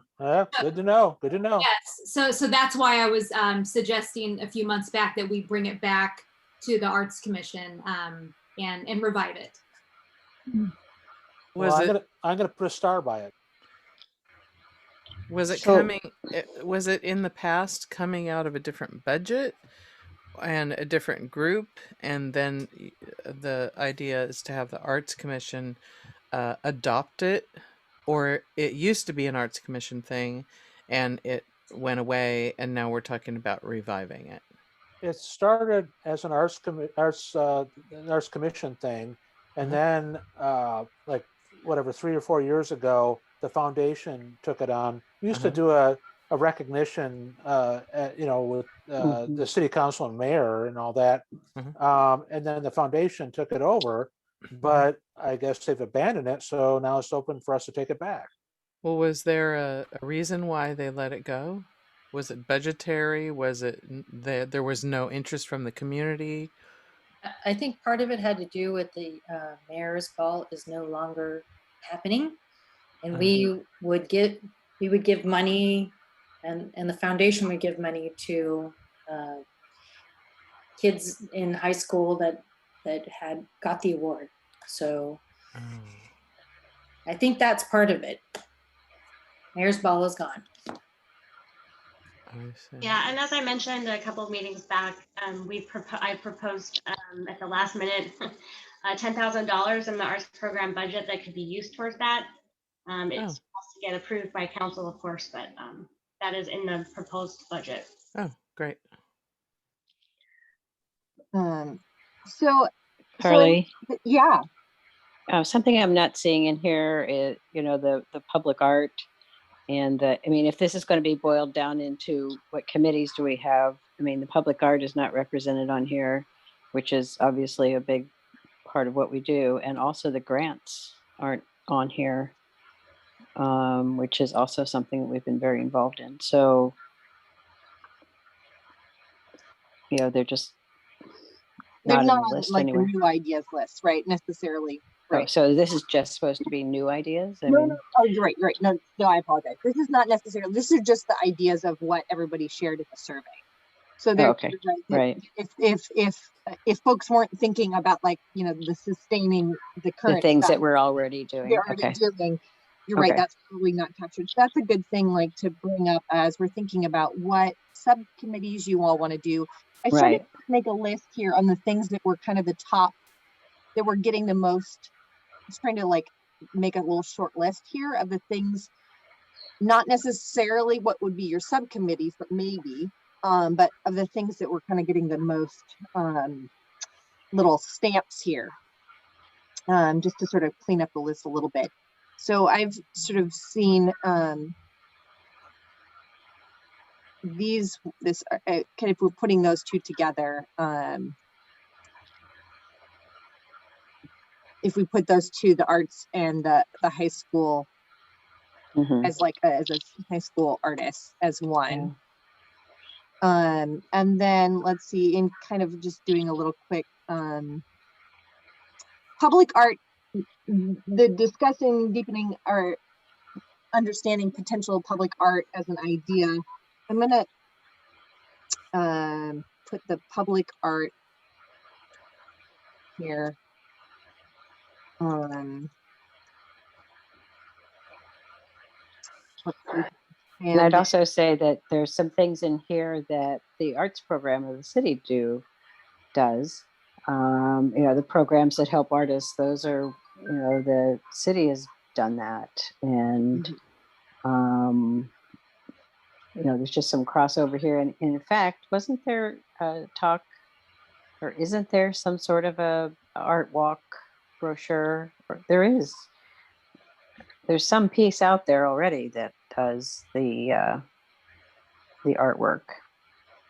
S18: good to know. Good to know.
S1: Yes. So that's why I was suggesting a few months back that we bring it back to the Arts Commission and revive it.
S18: I'm gonna put a star by it.
S3: Was it in the past coming out of a different budget and a different group, and then the idea is to have the Arts Commission adopt it? Or it used to be an Arts Commission thing and it went away, and now we're talking about reviving it?
S18: It started as an arts commission thing, and then like 3 or 4 years ago, the foundation took it on. We used to do a recognition, with the city council and mayor and all that, and then the foundation took it over. But I guess they've abandoned it, so now it's open for us to take it back.
S3: Well, was there a reason why they let it go? Was it budgetary? Was it there was no interest from the community?
S19: I think part of it had to do with the mayor's ball is no longer happening, and we would give money, and the foundation would give money to kids in high school that had got the award. So I think that's part of it. Mayor's ball is gone.
S8: Yeah, and as I mentioned a couple of meetings back, I proposed at the last minute $10,000 in the arts program budget that could be used towards that. It has to get approved by council, of course, but that is in the proposed budget.
S3: Oh, great.
S15: So
S11: Carley?
S15: Yeah.
S11: Something I'm not seeing in here is, the public art. And if this is going to be boiled down into what committees do we have? The public art is not represented on here, which is obviously a big part of what we do. And also the grants aren't on here, which is also something that we've been very involved in. So, they're just
S15: They're not
S11: on the
S15: on
S11: list
S15: like
S11: anywhere.
S15: the new ideas list, right? Necessarily. Right.
S11: Oh, so this is just supposed to be new ideas?
S15: No. Oh, you're right. No, I apologize. This is not necessarily. This is just the ideas of what everybody shared in the survey. So they're
S11: right.
S15: If folks weren't thinking about the sustaining the current
S11: the things
S15: stuff
S11: that we're already doing.
S15: They're already doing. You're right. That's probably not captured. So that's a good thing, to bring up as we're thinking about what subcommittees you all want to do. I tried to make a list here on the things that were kind of the top that were getting the most. I was trying to make a little short list here of the things, not necessarily what would be your subcommittees, but maybe, but of the things that were kind of getting the most little stamps here, just to sort of clean up the list a little bit. So I've sort of seen this kind of, we're putting those two together. if we put those two, the arts and the high school as like as a high school artist as one. And then let's see, in kind of just doing a little quick public art, the discussing, deepening our understanding potential public art as an idea. I'm gonna put the public art here.
S11: And I'd also say that there's some things in here that the arts program of the city does. You know, the programs that help artists, those are, you know, the city has done that. And, you know, there's just some crossover here. And in fact, wasn't there a talk, or isn't there some sort of a art walk brochure? Or there's some piece out there already that does the artwork.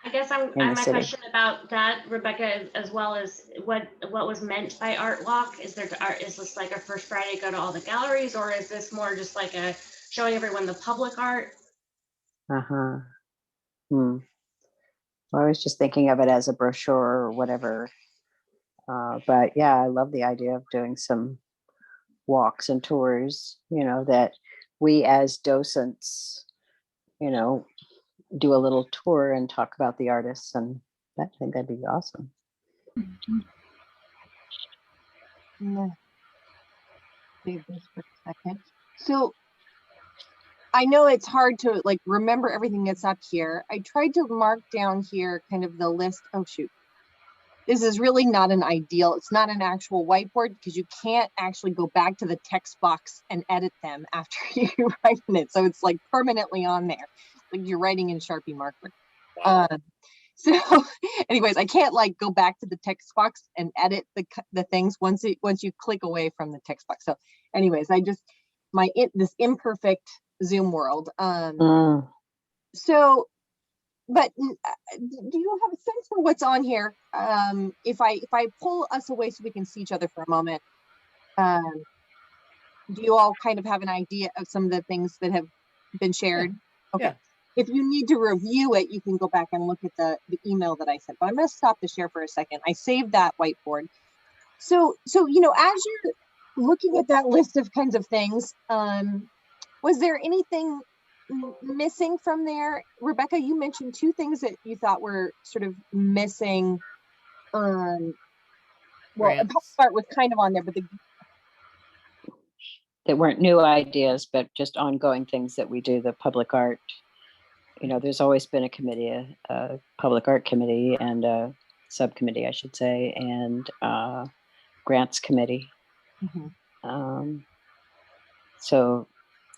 S8: I guess my question about that, Rebecca, as well as what was meant by art walk. Is this like a first Friday go to all the galleries, or is this more just like a showing everyone the public art?
S11: Well, I was just thinking of it as a brochure or whatever. But yeah, I love the idea of doing some walks and tours, you know, that we as docents, you know, do a little tour and talk about the artists, and I think that'd be awesome.
S15: Save this for a second. So I know it's hard to like remember everything that's up here. I tried to mark down here kind of the list. Oh shoot. This is really not an ideal. It's not an actual whiteboard because you can't actually go back to the text box and edit them after you write in it. So it's like permanently on there, like you're writing in Sharpie marker. So anyways, I can't like go back to the text box and edit the things once you click away from the text box. So anyways, I just, this imperfect Zoom world. So, but do you have a sense for what's on here? If I pull us away so we can see each other for a moment, do you all kind of have an idea of some of the things that have been shared? Okay. Yeah. If you need to review it, you can go back and look at the email that I sent. But I'm going to stop the share for a second. I saved that whiteboard. So you know, as you're looking at that list of kinds of things, was there anything missing from there? Rebecca, you mentioned two things that you thought were sort of missing. Well, the part was kind of on there, but
S11: that weren't new ideas, but just ongoing things that we do. The public art, you know, there's always been a committee, a public art committee, and a subcommittee, I should say, and grants committee. So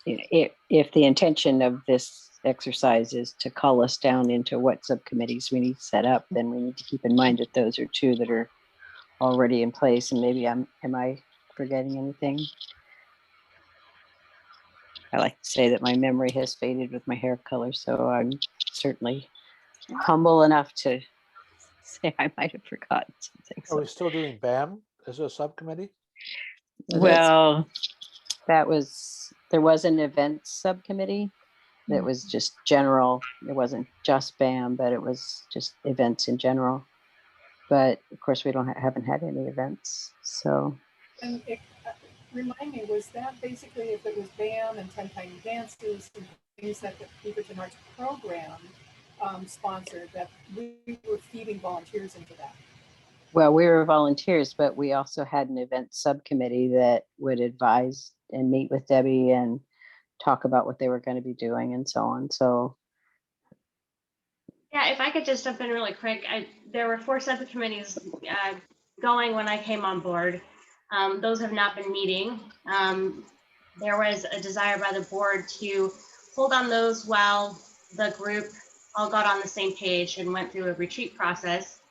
S11: you know, if the intention of this exercise is to cull us down into what subcommittees we need to set up, then we need to keep in mind that those are two that are already in place. And maybe am I forgetting anything? I like to say that my memory has faded with my hair color, so I'm certainly humble enough to say I might have forgotten something.
S18: Are we still doing BAM as a subcommittee?
S11: Well, there was an events subcommittee that was just general. It wasn't just BAM, but it was just events in general. But of course, we haven't had any events, so.
S10: And remind me, was that basically if it was BAM and 10 Tiny Dances and things that the Beaverton Arts Program sponsored, that we were feeding volunteers into that?
S11: Well, we were volunteers, but we also had an event subcommittee that would advise and meet with Debbie and talk about what they were going to be doing and so on. So.
S8: Yeah, if I could just jump in really quick, there were 4 subcommittees going when I came on board. Those have not been meeting. There was a desire by the board to hold on those while the group all got on the same page and went through a retreat process.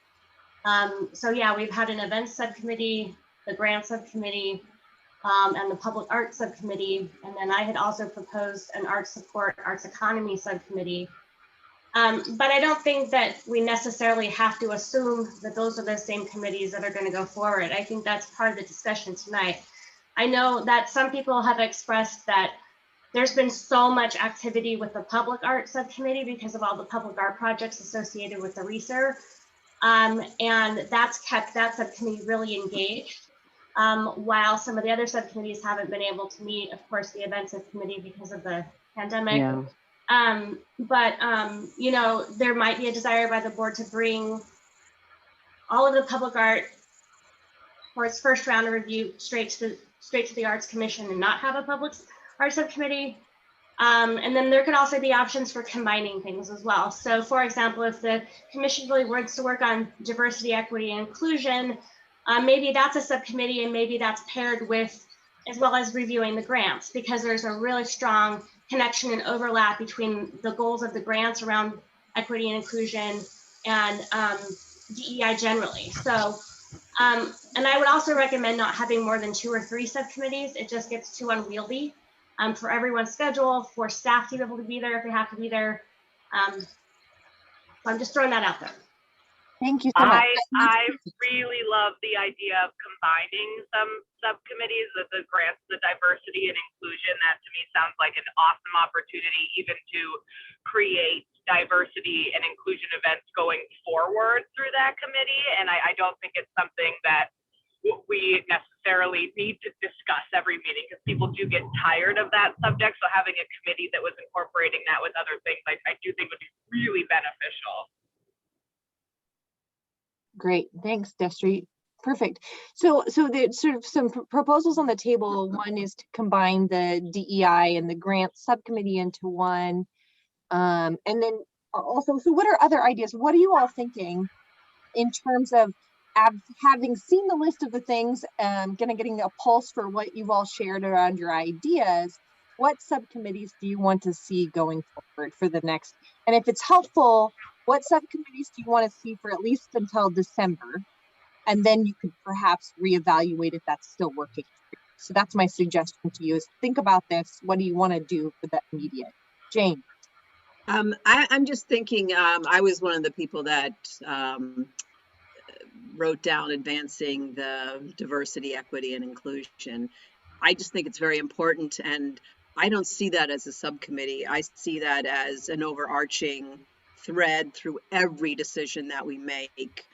S8: So yeah, we've had an events subcommittee, the grant subcommittee, and the public art subcommittee. And then I had also proposed an arts support, arts economy subcommittee. But I don't think that we necessarily have to assume that those are the same committees that are going to go forward. I think that's part of the discussion tonight. I know that some people have expressed that there's been so much activity with the Public Art Subcommittee because of all the public art projects associated with the RESER. And that's kept that subcommittee really engaged. While some of the other subcommittees haven't been able to meet, of course, the events subcommittee because of the pandemic.
S11: Yeah.
S8: You know, there might be a desire by the board to bring all of the public art for its first round of review straight to the Arts Commission and not have a public art subcommittee. And then there could also be options for combining things as well. So for example, if the commission really wants to work on diversity, equity, and inclusion, maybe that's a subcommittee and maybe that's paired with, as well as reviewing the grants, because there's a really strong connection and overlap between the goals of the grants around equity and inclusion and DEI generally. So, and I would also recommend not having more than 2 or 3 subcommittees. It just gets too unwieldy for everyone's schedule, for staff to be able to be there if they have to be there. So I'm just throwing that out there.
S15: Thank you so much.
S20: I really love the idea of combining some subcommittees, the grants, the diversity and inclusion. That to me sounds like an awesome opportunity even to create diversity and inclusion events going forward through that committee. And I don't think it's something that we necessarily need to discuss every meeting because people do get tired of that subject. So having a committee that was incorporating that with other things, I do think would be really beneficial.
S15: Great, thanks, Discreet. Perfect. So there's sort of some proposals on the table. One is to combine the DEI and the grant subcommittee into one. And then also, so what are other ideas? What are you all thinking in terms of having seen the list of the things, getting a pulse for what you've all shared around your ideas? What subcommittees do you want to see going forward for the next? And if it's helpful, what subcommittees do you want to see for at least until December? And then you could perhaps reevaluate if that's still working. So that's my suggestion to you is think about this. What do you want to do for that immediate? Jane.
S7: I'm just thinking, I was one of the people that wrote down advancing the diversity, equity, and inclusion. I just think it's very important. And I don't see that as a subcommittee. I see that as an overarching thread through every decision that we make.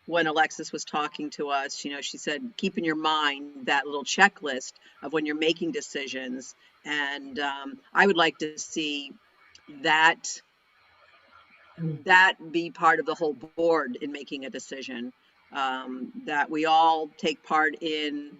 S7: When Alexis was talking to us, you know, she said, keep in your mind that little checklist of when you're making decisions. And I would like to see that be part of the whole board in making a decision, that we all take part in,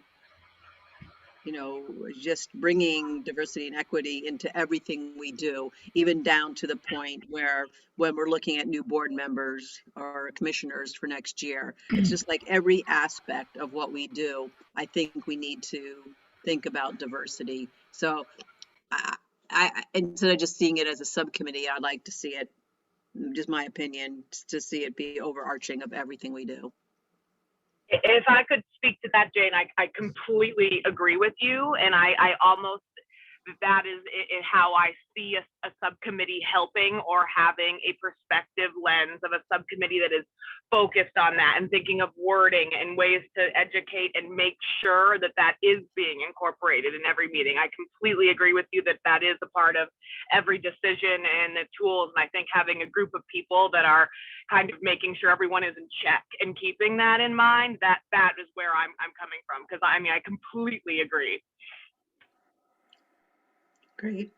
S7: you know, just bringing diversity and equity into everything we do, even down to the point where when we're looking at new board members or commissioners for next year, it's just like every aspect of what we do, I think we need to think about diversity. So I instead of just seeing it as a subcommittee, I'd like to see it, just my opinion, to see it be overarching of everything we do.
S20: If I could speak to that, Jane, I completely agree with you. And I almost, that is how I see a subcommittee helping or having a perspective lens of a subcommittee that is focused on that and thinking of wording and ways to educate and make sure that that is being incorporated in every meeting. I completely agree with you that that is a part of every decision and the tools. And I think having a group of people that are kind of making sure everyone is in check and keeping that in mind, that is where I'm coming from. Because I mean, I completely agree.
S7: Great.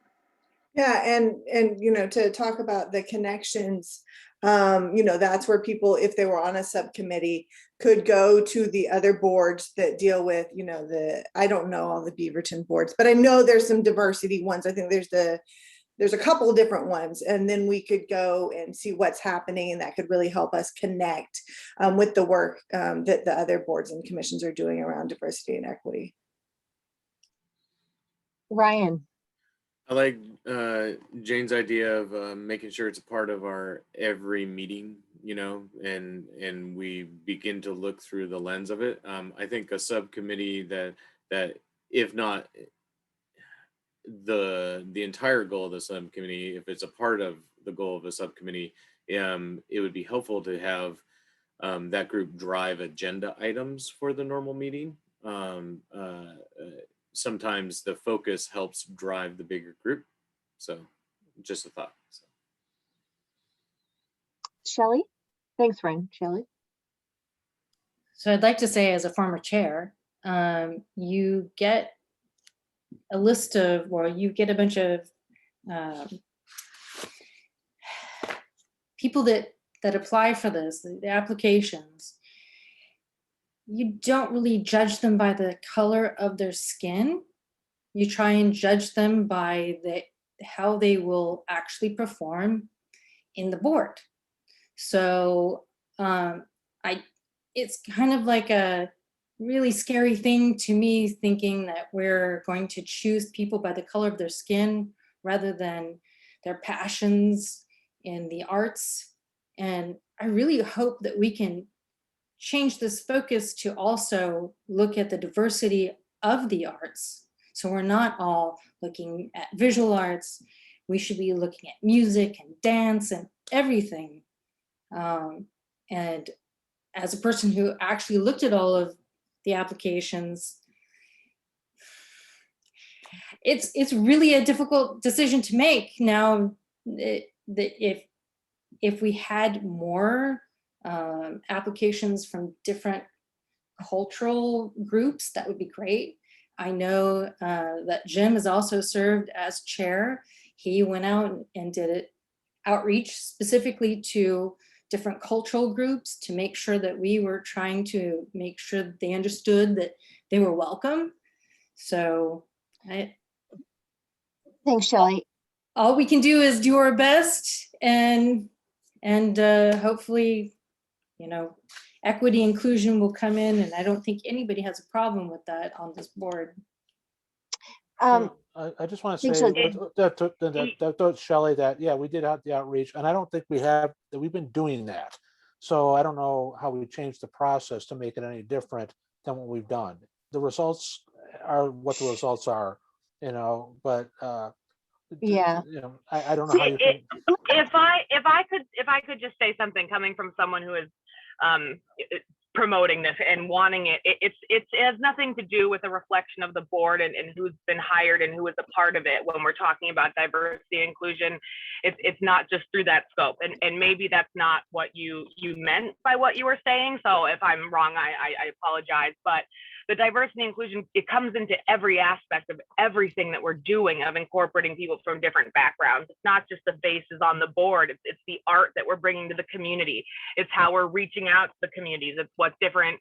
S9: Yeah, and you know, to talk about the connections, you know, that's where people, if they were on a subcommittee, could go to the other boards that deal with, you know, I don't know all the Beaverton boards, but I know there's some diversity ones. I think there's a couple of different ones, and then we could go and see what's happening, and that could really help us connect with the work that the other boards and commissions are doing around diversity and equity.
S15: Ryan.
S14: I like Jane's idea of making sure it's a part of our every meeting, you know, and we begin to look through the lens of it. I think a subcommittee that if not the entire goal of the subcommittee, if it's a part of the goal of a subcommittee, it would be helpful to have that group drive agenda items for the normal meeting. Sometimes the focus helps drive the bigger group. So just a thought. So.
S15: Shelley? Thanks, Ryan. Shelley?
S19: So I'd like to say, as a former chair, you get a list of, well, you get a bunch of people that apply for this, the applications. You don't really judge them by the color of their skin. You try and judge them by how they will actually perform in the board. So it's kind of like a really scary thing to me, thinking that we're going to choose people by the color of their skin rather than their passions in the arts. And I really hope that we can change this focus to also look at the diversity of the arts. So we're not all looking at visual arts. We should be looking at music and dance and everything. And as a person who actually looked at all of the applications, it's really a difficult decision to make. Now, if we had more applications from different cultural groups, that would be great. I know that Jim has also served as chair. He went out and did outreach specifically to different cultural groups to make sure that we were trying to make sure that they understood that they were welcome. So
S15: thanks, Shelley.
S19: All we can do is do our best, and hopefully, equity inclusion will come in, and I don't think anybody has a problem with that on this board.
S18: I just want to say that Shelley, that yeah, we did have the outreach, and I don't think we've been doing that. So I don't know how we changed the process to make it any different than what we've done. The results are what the results are, but
S15: yeah,
S18: I don't know how you can.
S20: If I could just say something coming from someone who is promoting this and wanting it, it has nothing to do with a reflection of the board and who's been hired and who is a part of it. When we're talking about diversity and inclusion, it's not just through that scope, and maybe that's not what you meant by what you were saying. So if I'm wrong, I apologize, but the diversity and inclusion, it comes into every aspect of everything that we're doing, of incorporating people from different backgrounds. It's not just the faces on the board, it's the art that we're bringing to the community. It's how we're reaching out to the communities. It's what different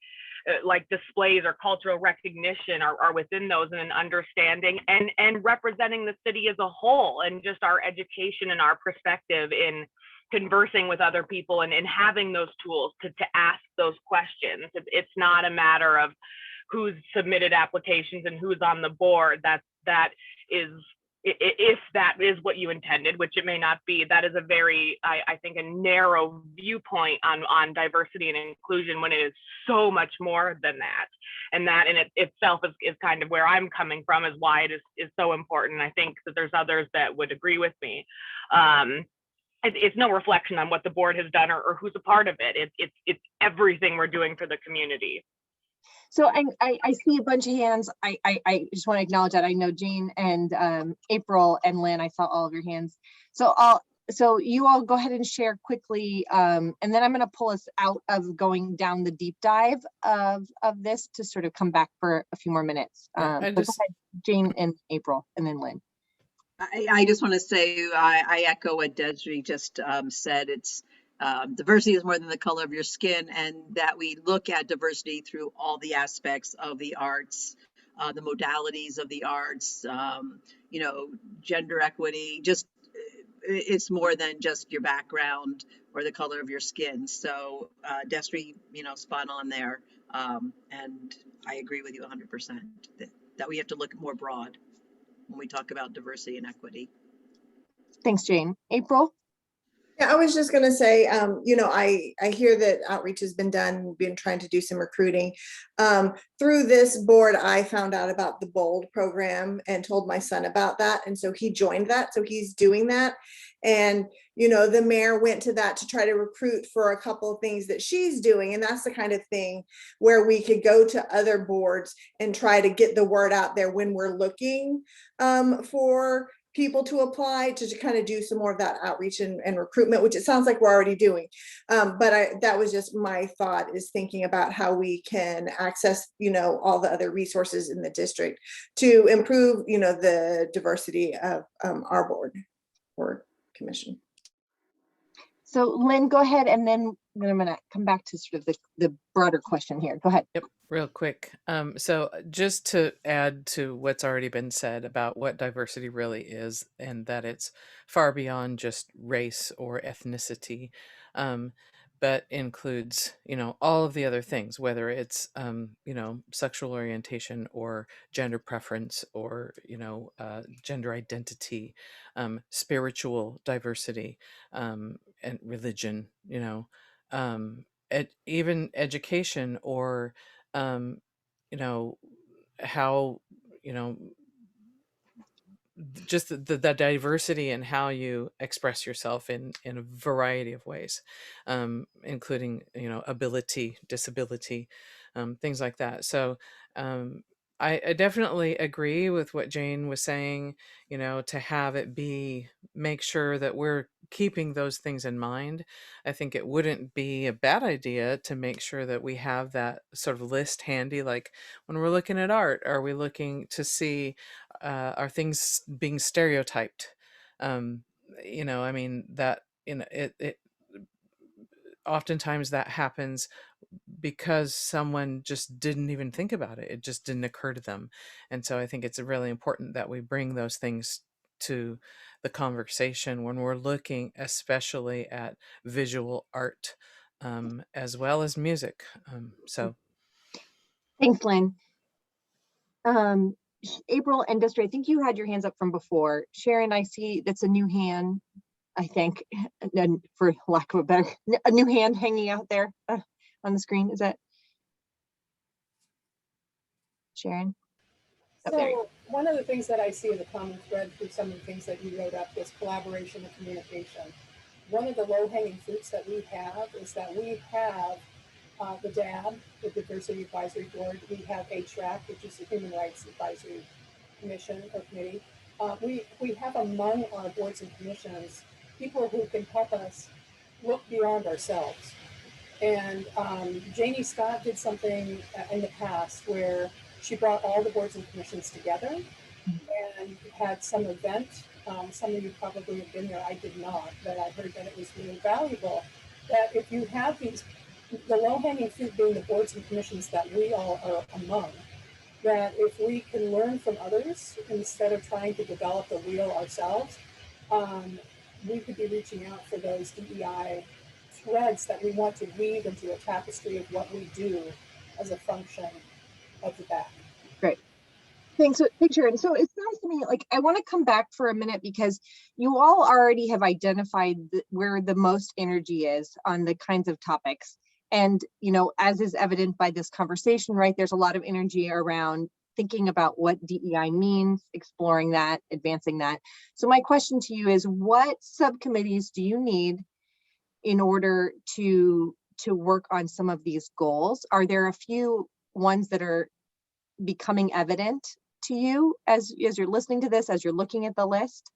S20: like displays or cultural recognition are within those, and an understanding and representing the city as a whole, and just our education and our perspective in conversing with other people and having those tools to ask those questions. It's not a matter of who's submitted applications and who's on the board. That is, if that is what you intended, which it may not be, that is a very, I think, a narrow viewpoint on diversity and inclusion, when it is so much more than that. And that in itself is kind of where I'm coming from, is why it is so important. I think that there's others that would agree with me. It's no reflection on what the board has done or who's a part of it. It's everything we're doing for the community.
S15: So I see a bunch of hands. I just want to acknowledge that I know Jane and April and Lynn, I saw all of your hands. So you all go ahead and share quickly, and then I'm going to pull us out of going down the deep dive of this to sort of come back for a few more minutes. But go ahead, Jane and April, and then Lynn.
S7: I just want to say I echo what Desiree just said. It's diversity is more than the color of your skin, and that we look at diversity through all the aspects of the arts, the modalities of the arts, gender equity. Just it's more than just your background or the color of your skin. So Desiree, spot on there, and I agree with you 100% that we have to look more broad when we talk about diversity and equity.
S15: Thanks, Jane. April?
S9: Yeah, I was just going to say, you know, I hear that outreach has been done, been trying to do some recruiting. Through this board, I found out about the BOLD program and told my son about that. And so he joined that. So he's doing that. And, you know, the mayor went to that to try to recruit for a couple of things that she's doing. And that's the kind of thing where we could go to other boards and try to get the word out there when we're looking for people to apply, to kind of do some more of that outreach and recruitment, which it sounds like we're already doing. But that was just my thought, is thinking about how we can access, you know, all the other resources in the district to improve, you know, the diversity of our board or commission.
S15: So Lynn, go ahead, and then I'm going to come back to sort of the broader question here. Go ahead.
S3: Yep, real quick. So just to add to what's already been said about what diversity really is, and that it's far beyond just race or ethnicity, but includes, you know, all of the other things, whether it's, you know, sexual orientation or gender preference or, you know, gender identity, spiritual diversity, and religion, you know, even education, or you know, how, you know, just the diversity in how you express yourself in a variety of ways, including, you know, ability, disability, things like that. So I definitely agree with what Jane was saying, you know, to have it be, make sure that we're keeping those things in mind. I think it wouldn't be a bad idea to make sure that we have that sort of list handy, like when we're looking at art, are we looking to see, are things being stereotyped? You know, I mean, that, you know, it oftentimes that happens because someone just didn't even think about it. It just didn't occur to them. And so I think it's really important that we bring those things to the conversation when we're looking especially at visual art, as well as music. So
S15: Thanks, Lynn. April and Desiree, I think you had your hands up from before. Sharon, I see that's a new hand, I think, and for lack of a better, a new hand hanging out there on the screen. Is that Sharon?
S10: Oh, there you go. One of the things that I see as a common thread through some of the things that you wrote up is collaboration and communication. One of the low-hanging fruits that we have is that we have the DAB, the Diversity Advisory Board. We have HRAC, which is the Human Rights Advisory Commission or Committee. We have among our boards and commissions people who can help us look beyond ourselves. And Janie Scott did something in the past where she brought all the boards and commissions together and had some event. Some of you probably have been there. I did not, but I heard that it was really valuable. That if you have these, the low-hanging fruit being the boards and commissions that we all are among, that if we can learn from others instead of trying to develop the wheel ourselves, we could be reaching out for those DEI threads that we want to weave into a tapestry of what we do as a function of the BAC.
S15: Great. Thanks, picture. And so it sounds to me like I want to come back for a minute because you all already have identified where the most energy is on the kinds of topics. And, you know, as is evident by this conversation, right, there's a lot of energy around thinking about what DEI means, exploring that, advancing that. So my question to you is, what subcommittees do you need in order to work on some of these goals? Are there a few ones that are becoming evident to you as you're listening to this, as you're looking at the list?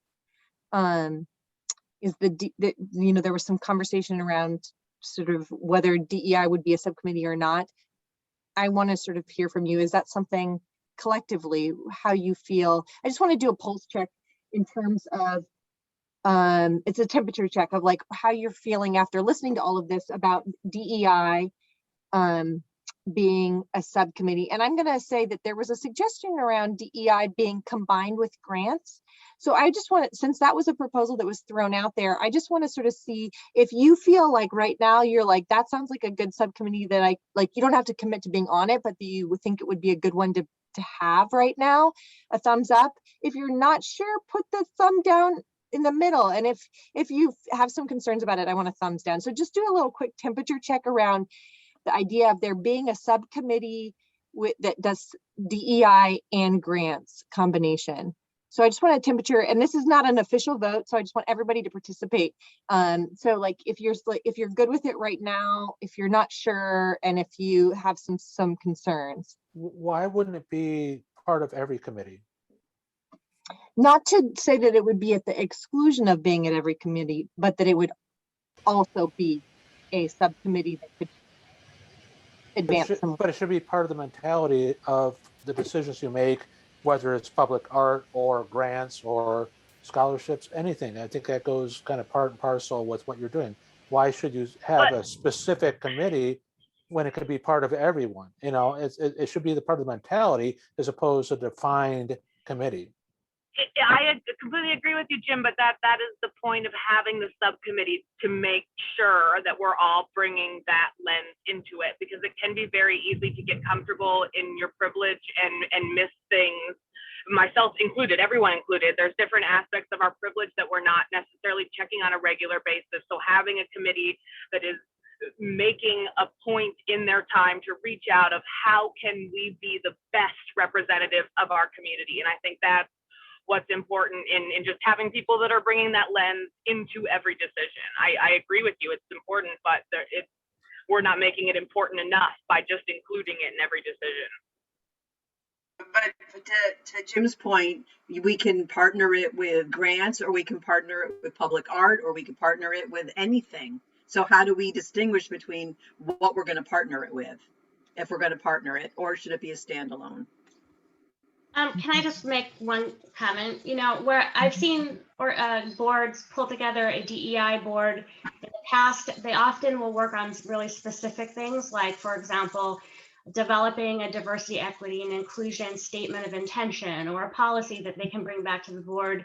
S15: Is you know, there was some conversation around sort of whether DEI would be a subcommittee or not. I want to sort of hear from you. Is that something collectively, how you feel? I just want to do a pulse check in terms of, it's a temperature check of like how you're feeling after listening to all of this about DEI being a subcommittee. And I'm going to say that there was a suggestion around DEI being combined with grants. So I just want to, since that was a proposal that was thrown out there, I just want to sort of see if you feel like right now you're like, that sounds like a good subcommittee that I like, you don't have to commit to being on it, but you would think it would be a good one to have right now. A thumbs up. If you're not sure, put the thumb down in the middle. And if you have some concerns about it, I want a thumbs down. So just do a little quick temperature check around the idea of there being a subcommittee that does DEI and grants combination. So I just want a temperature, and this is not an official vote, so I just want everybody to participate. So like if you're good with it right now, if you're not sure, and if you have some concerns.
S18: Why wouldn't it be part of every committee?
S15: Not to say that it would be at the exclusion of being at every committee, but that it would also be a subcommittee that could advance some.
S18: But it should be part of the mentality of the decisions you make, whether it's public art or grants or scholarships, anything. I think that goes kind of part and parcel with what you're doing. Why should you have a specific committee when it could be part of everyone? You know, it should be the part of the mentality as opposed to a defined committee.
S20: I completely agree with you, Jim, but that is the point of having the subcommittee, to make sure that we're all bringing that lens into it, because it can be very easy to get comfortable in your privilege and miss things, myself included, everyone included. There's different aspects of our privilege that we're not necessarily checking on a regular basis. So having a committee that is making a point in their time to reach out of how can we be the best representative of our community. And I think that's what's important in just having people that are bringing that lens into every decision. I agree with you, it's important, but we're not making it important enough by just including it in every decision.
S7: But to Jim's point, we can partner it with grants, or we can partner it with public art, or we can partner it with anything. So how do we distinguish between what we're going to partner it with, if we're going to partner it, or should it be a standalone?
S8: Can I just make one comment? You know, where I've seen boards pull together a DEI board in the past, they often will work on really specific things, like, for example, developing a diversity, equity, and inclusion statement of intention, or a policy that they can bring back to the board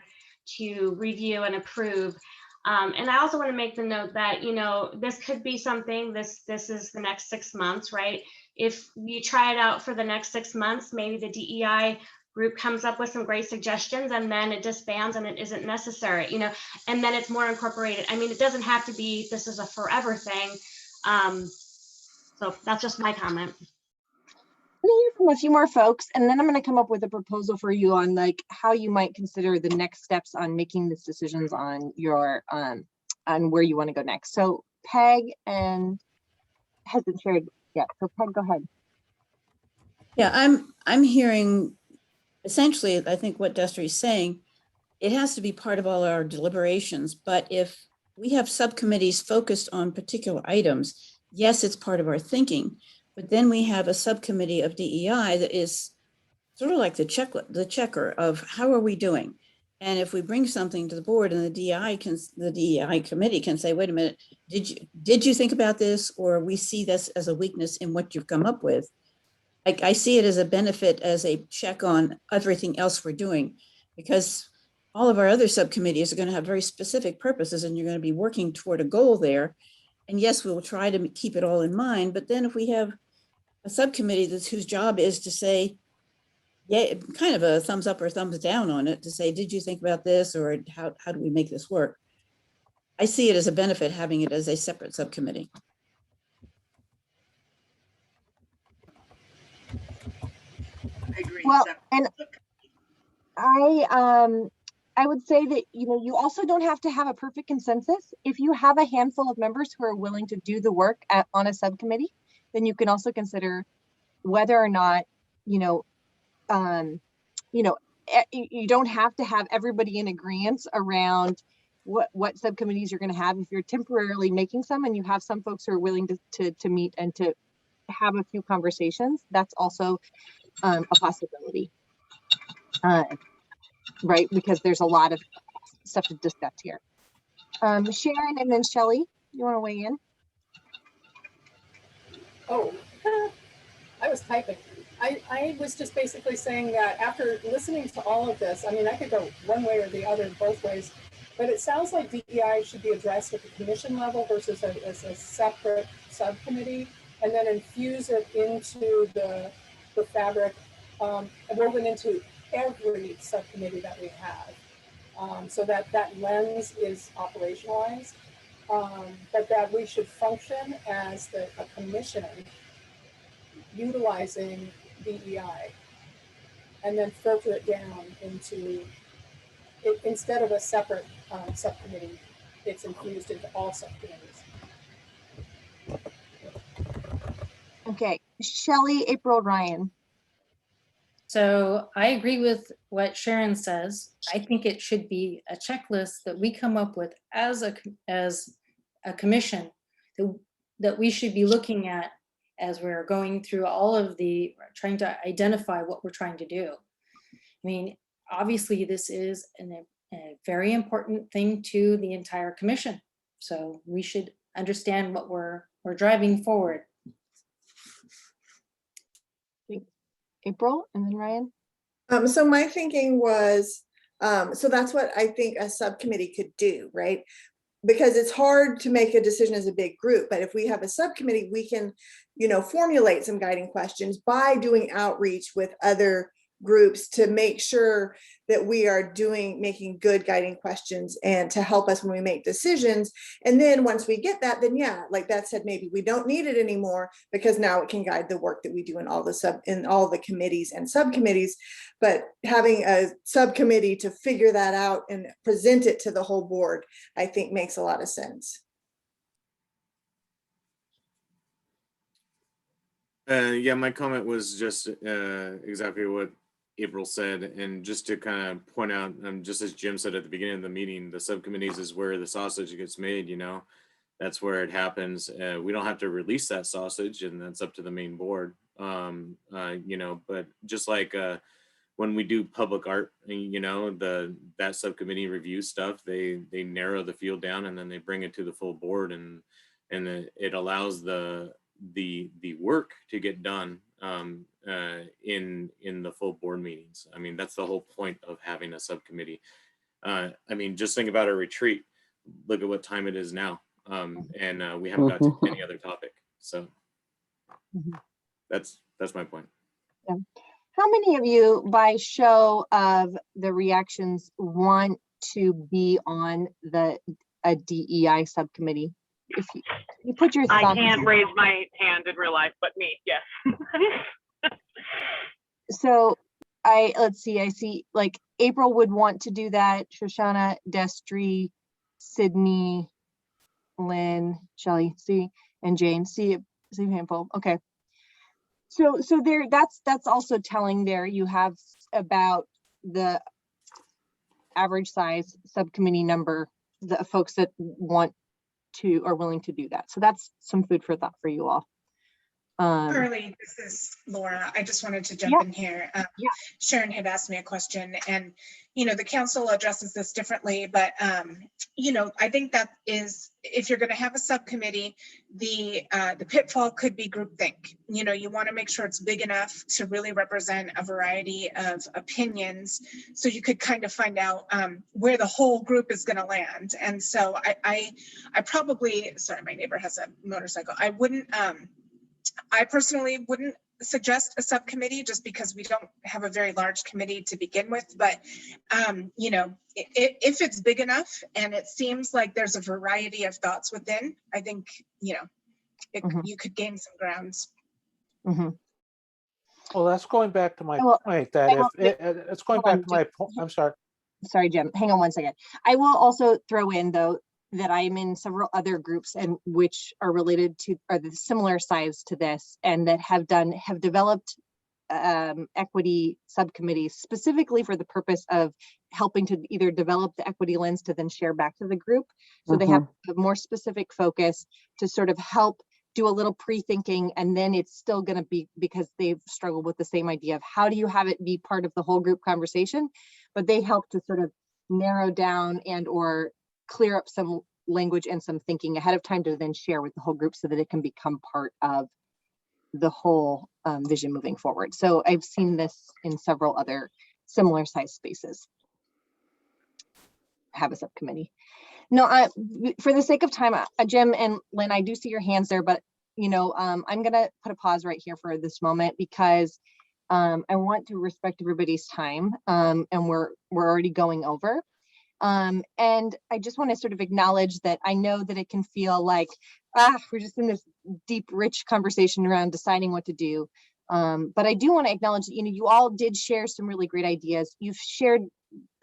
S8: to review and approve. And I also want to make the note that, you know, this could be something, this is the next 6 months, right? If you try it out for the next 6 months, maybe the DEI group comes up with some great suggestions, and then it disbands and it isn't necessary, you know, and then it's more incorporated. I mean, it doesn't have to be, this is a forever thing. So that's just my comment.
S15: I'm gonna hear from a few more folks, and then I'm going to come up with a proposal for you on like how you might consider the next steps on making these decisions on your on where you want to go next. So Peg and hasn't shared yet. So Peg, go ahead.
S13: Yeah, I'm hearing essentially, I think what Destry is saying, it has to be part of all our deliberations. But if we have subcommittees focused on particular items, yes, it's part of our thinking. But then we have a subcommittee of DEI that is sort of like the checker of how are we doing? And if we bring something to the board, and the DEI committee can say, wait a minute, did you think about this? Or we see this as a weakness in what you've come up with. I see it as a benefit, as a check on everything else we're doing, because all of our other subcommittees are going to have very specific purposes, and you're going to be working toward a goal there. And yes, we will try to keep it all in mind. But then if we have a subcommittee whose job is to say, yeah, kind of a thumbs up or thumbs down on it, to say, did you think about this, or how do we make this work? I see it as a benefit having it as a separate subcommittee.
S7: I agree.
S15: Well, and I would say that, you know, you also don't have to have a perfect consensus. If you have a handful of members who are willing to do the work on a subcommittee, then you can also consider whether or not, you don't have to have everybody in agreement around what subcommittees you're going to have. If you're temporarily making some, and you have some folks who are willing to meet and to have a few conversations, that's also a possibility, right? Because there's a lot of stuff to discuss here. Sharon and then Shelley, you want to weigh in?
S10: Oh, I was typing. I was just basically saying that after listening to all of this, I mean, I could go one way or the other, both ways, but it sounds like DEI should be addressed at the commission level versus as a separate subcommittee, and then infuse it into the fabric, woven into every subcommittee that we have. so that that lens is operationalized, but that we should function as a commission utilizing DEI and then filter it down into, instead of a separate subcommittee, it's infused into all subcommittees.
S15: Okay, Shelley, April, Ryan.
S19: So I agree with what Sharon says. I think it should be a checklist that we come up with as a commission that we should be looking at as we're going through all of trying to identify what we're trying to do. I mean, obviously this is a very important thing to the entire commission. So we should understand what we're driving forward.
S15: April, and then Ryan.
S9: So my thinking was, so that's what I think a subcommittee could do, right? Because it's hard to make a decision as a big group, but if we have a subcommittee, we can, formulate some guiding questions by doing outreach with other groups to make sure that we are making good guiding questions and to help us when we make decisions. And then once we get that, then yeah, like Beth said, maybe we don't need it anymore because now it can guide the work that we do in all the committees and subcommittees. But having a subcommittee to figure that out and present it to the whole board, I think makes a lot of sense.
S14: Yeah, my comment was just exactly what April said, and just to kind of point out, just as Jim said at the beginning of the meeting, the subcommittees is where the sausage gets made, that's where it happens. We don't have to release that sausage, and that's up to the main board, but just like when we do public art, that subcommittee reviews stuff, they narrow the field down and then they bring it to the full board, and it allows the work to get done in the full board meetings. I mean, that's the whole point of having a subcommittee. I mean, just think about a retreat. Look at what time it is now, and we haven't got to any other topic. So that's my point.
S15: Yeah. How many of you, by show of the reactions, want to be on a DEI subcommittee? If you put your
S20: I can't raise my hand in real life, but me, yes.
S15: So let's see, I see like April would want to do that, Shoshana, Destry, Sydney, Lynn, Shelley, and Jane, see a handful. Okay. So there, that's also telling there you have about the average size subcommittee number, the folks that want to are willing to do that. So that's some food for thought for you all.
S4: Carley, this is Laura. I just wanted to jump in here. Sharon had asked me a question, and the council addresses this differently, but I think that is, if you're going to have a subcommittee, the pitfall could be groupthink. You want to make sure it's big enough to really represent a variety of opinions, so you could kind of find out where the whole group is going to land. And so I probably, sorry, my neighbor has a motorcycle. I personally wouldn't suggest a subcommittee just because we don't have a very large committee to begin with. But, if it's big enough and it seems like there's a variety of thoughts within, I think, you could gain some grounds.
S18: Well, that's going back to my point that it's going back to my point. I'm sorry.
S15: Sorry, Jim. Hang on one second. I will also throw in, though, that I'm in several other groups and which are related to, are the similar size to this, and that have developed equity subcommittees specifically for the purpose of helping to either develop the equity lens to then share back to the group. So they have a more specific focus to sort of help do a little pre-thinking, and then it's still going to be, because they've struggled with the same idea of how do you have it be part of the whole group conversation, but they help to sort of narrow down and or clear up some language and some thinking ahead of time to then share with the whole group so that it can become part of the whole vision moving forward. So I've seen this in several other similar size spaces. Have a subcommittee. No, for the sake of time, Jim and Lynn, I do see your hands there, but I'm gonna put a pause right here for this moment because I want to respect everybody's time, and we're already going over. And I just want to sort of acknowledge that I know that it can feel like, we're just in this deep, rich conversation around deciding what to do. But I do want to acknowledge that, you all did share some really great ideas. You've shared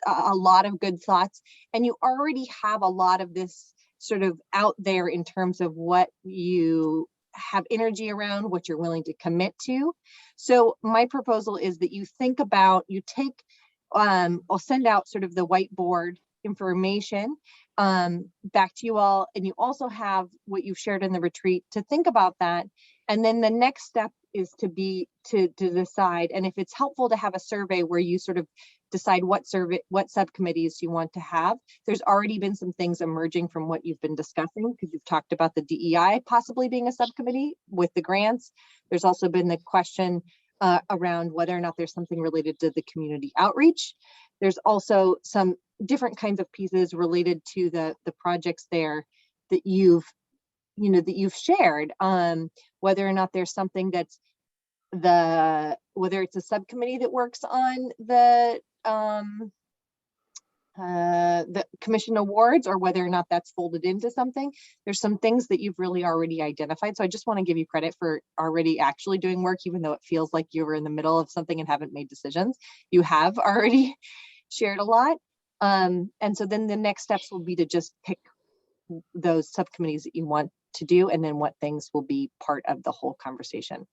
S15: a lot of good thoughts, and you already have a lot of this sort of out there in terms of what you have energy around, what you're willing to commit to. So my proposal is that you think about, you take, I'll send out sort of the whiteboard information back to you all, and you also have what you've shared in the retreat to think about that. And then the next step is to decide, and if it's helpful to have a survey where you sort of decide what subcommittees you want to have. There's already been some things emerging from what you've been discussing, because you've talked about the DEI possibly being a subcommittee with the grants. There's also been the question around whether or not there's something related to the community outreach. There's also some different kinds of pieces related to the projects there that you've shared, whether or not there's something that's whether it's a subcommittee that works on the commission awards, or whether or not that's folded into something. There's some things that you've really already identified. So I just want to give you credit for already actually doing work, even though it feels like you were in the middle of something and haven't made decisions. You have already shared a lot. And so then the next steps will be to just pick those subcommittees that you want to do, and then what things will be part of the whole conversation.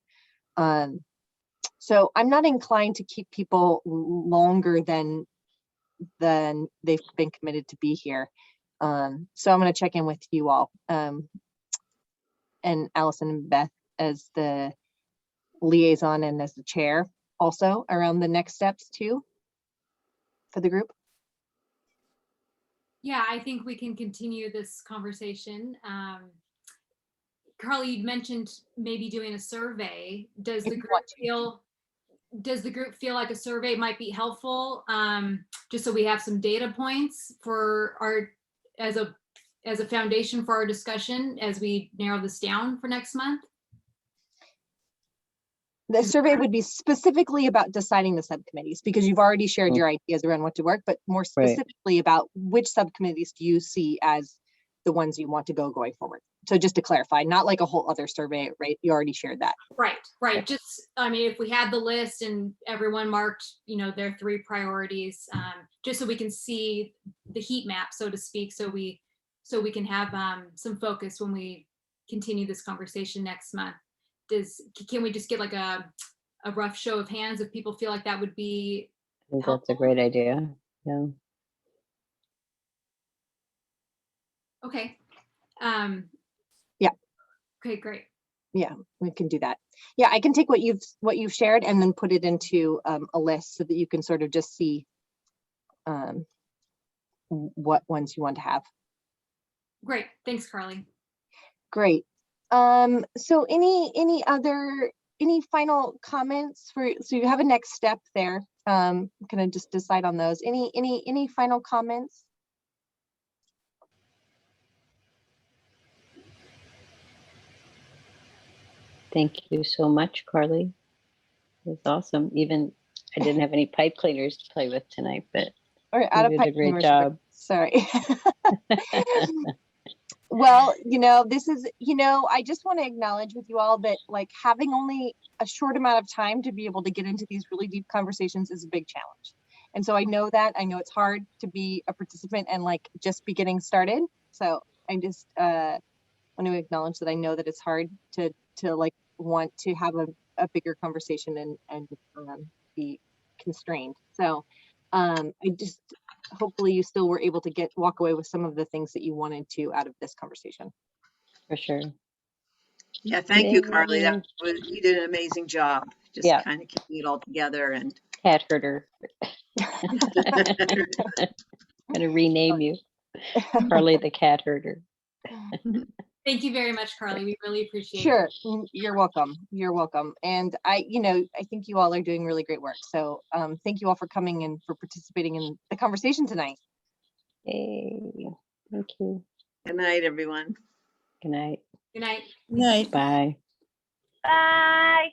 S15: So I'm not inclined to keep people longer than they've been committed to be here. So I'm going to check in with you all, and Alison and Beth as the liaison and as the chair also around the next steps too for the group.
S1: Yeah, I think we can continue this conversation. Carley, you'd mentioned maybe doing a survey. Does the group feel like a survey might be helpful, just so we have some data points for as a foundation for our discussion as we narrow this down for next month?
S15: The survey would be specifically about deciding the subcommittees, because you've already shared your ideas around what to work, but more specifically about which subcommittees do you see as the ones you want to go going forward. So just to clarify, not like a whole other survey, right? You already shared that.
S1: Right. Just, I mean, if we had the list and everyone marked, their 3 priorities, just so we can see the heat map, so to speak, so we can have some focus when we continue this conversation next month. Can we just get like a rough show of hands if people feel like that would be
S11: I think that's a great idea. Yeah.
S1: Okay.
S15: Yeah.
S1: Okay, great.
S15: Yeah, we can do that. Yeah, I can take what you've shared and then put it into a list so that you can sort of just see what ones you want to have.
S1: Great. Thanks, Carley.
S15: Great. So any final comments so you have a next step there. I'm gonna just decide on those. Any final comments?
S11: Thank you so much, Carley. It was awesome. Even I didn't have any pipe cleaners to play with tonight, but
S15: you did a great job. Sorry. Well, this is, I just want to acknowledge with you all that like having only a short amount of time to be able to get into these really deep conversations is a big challenge. And so I know it's hard to be a participant and like just be getting started. So I just want to acknowledge that I know that it's hard to like want to have a bigger conversation and be constrained. So I just hopefully you still were able to walk away with some of the things that you wanted to out of this conversation.
S11: For sure.
S7: Yeah, thank you, Carley. You did an amazing job. Just kind of keeping it all together. And
S11: cat herder. I'm gonna rename you Carley the cat herder.
S1: Thank you very much, Carley. We really appreciate it.
S15: Sure. You're welcome. You're welcome. And I think you all are doing really great work. So thank you all for coming and for participating in the conversation tonight.
S11: Hey, thank you.
S7: Good night, everyone.
S11: Good night.
S1: Good night.
S13: Good night.
S11: Bye.
S20: Bye.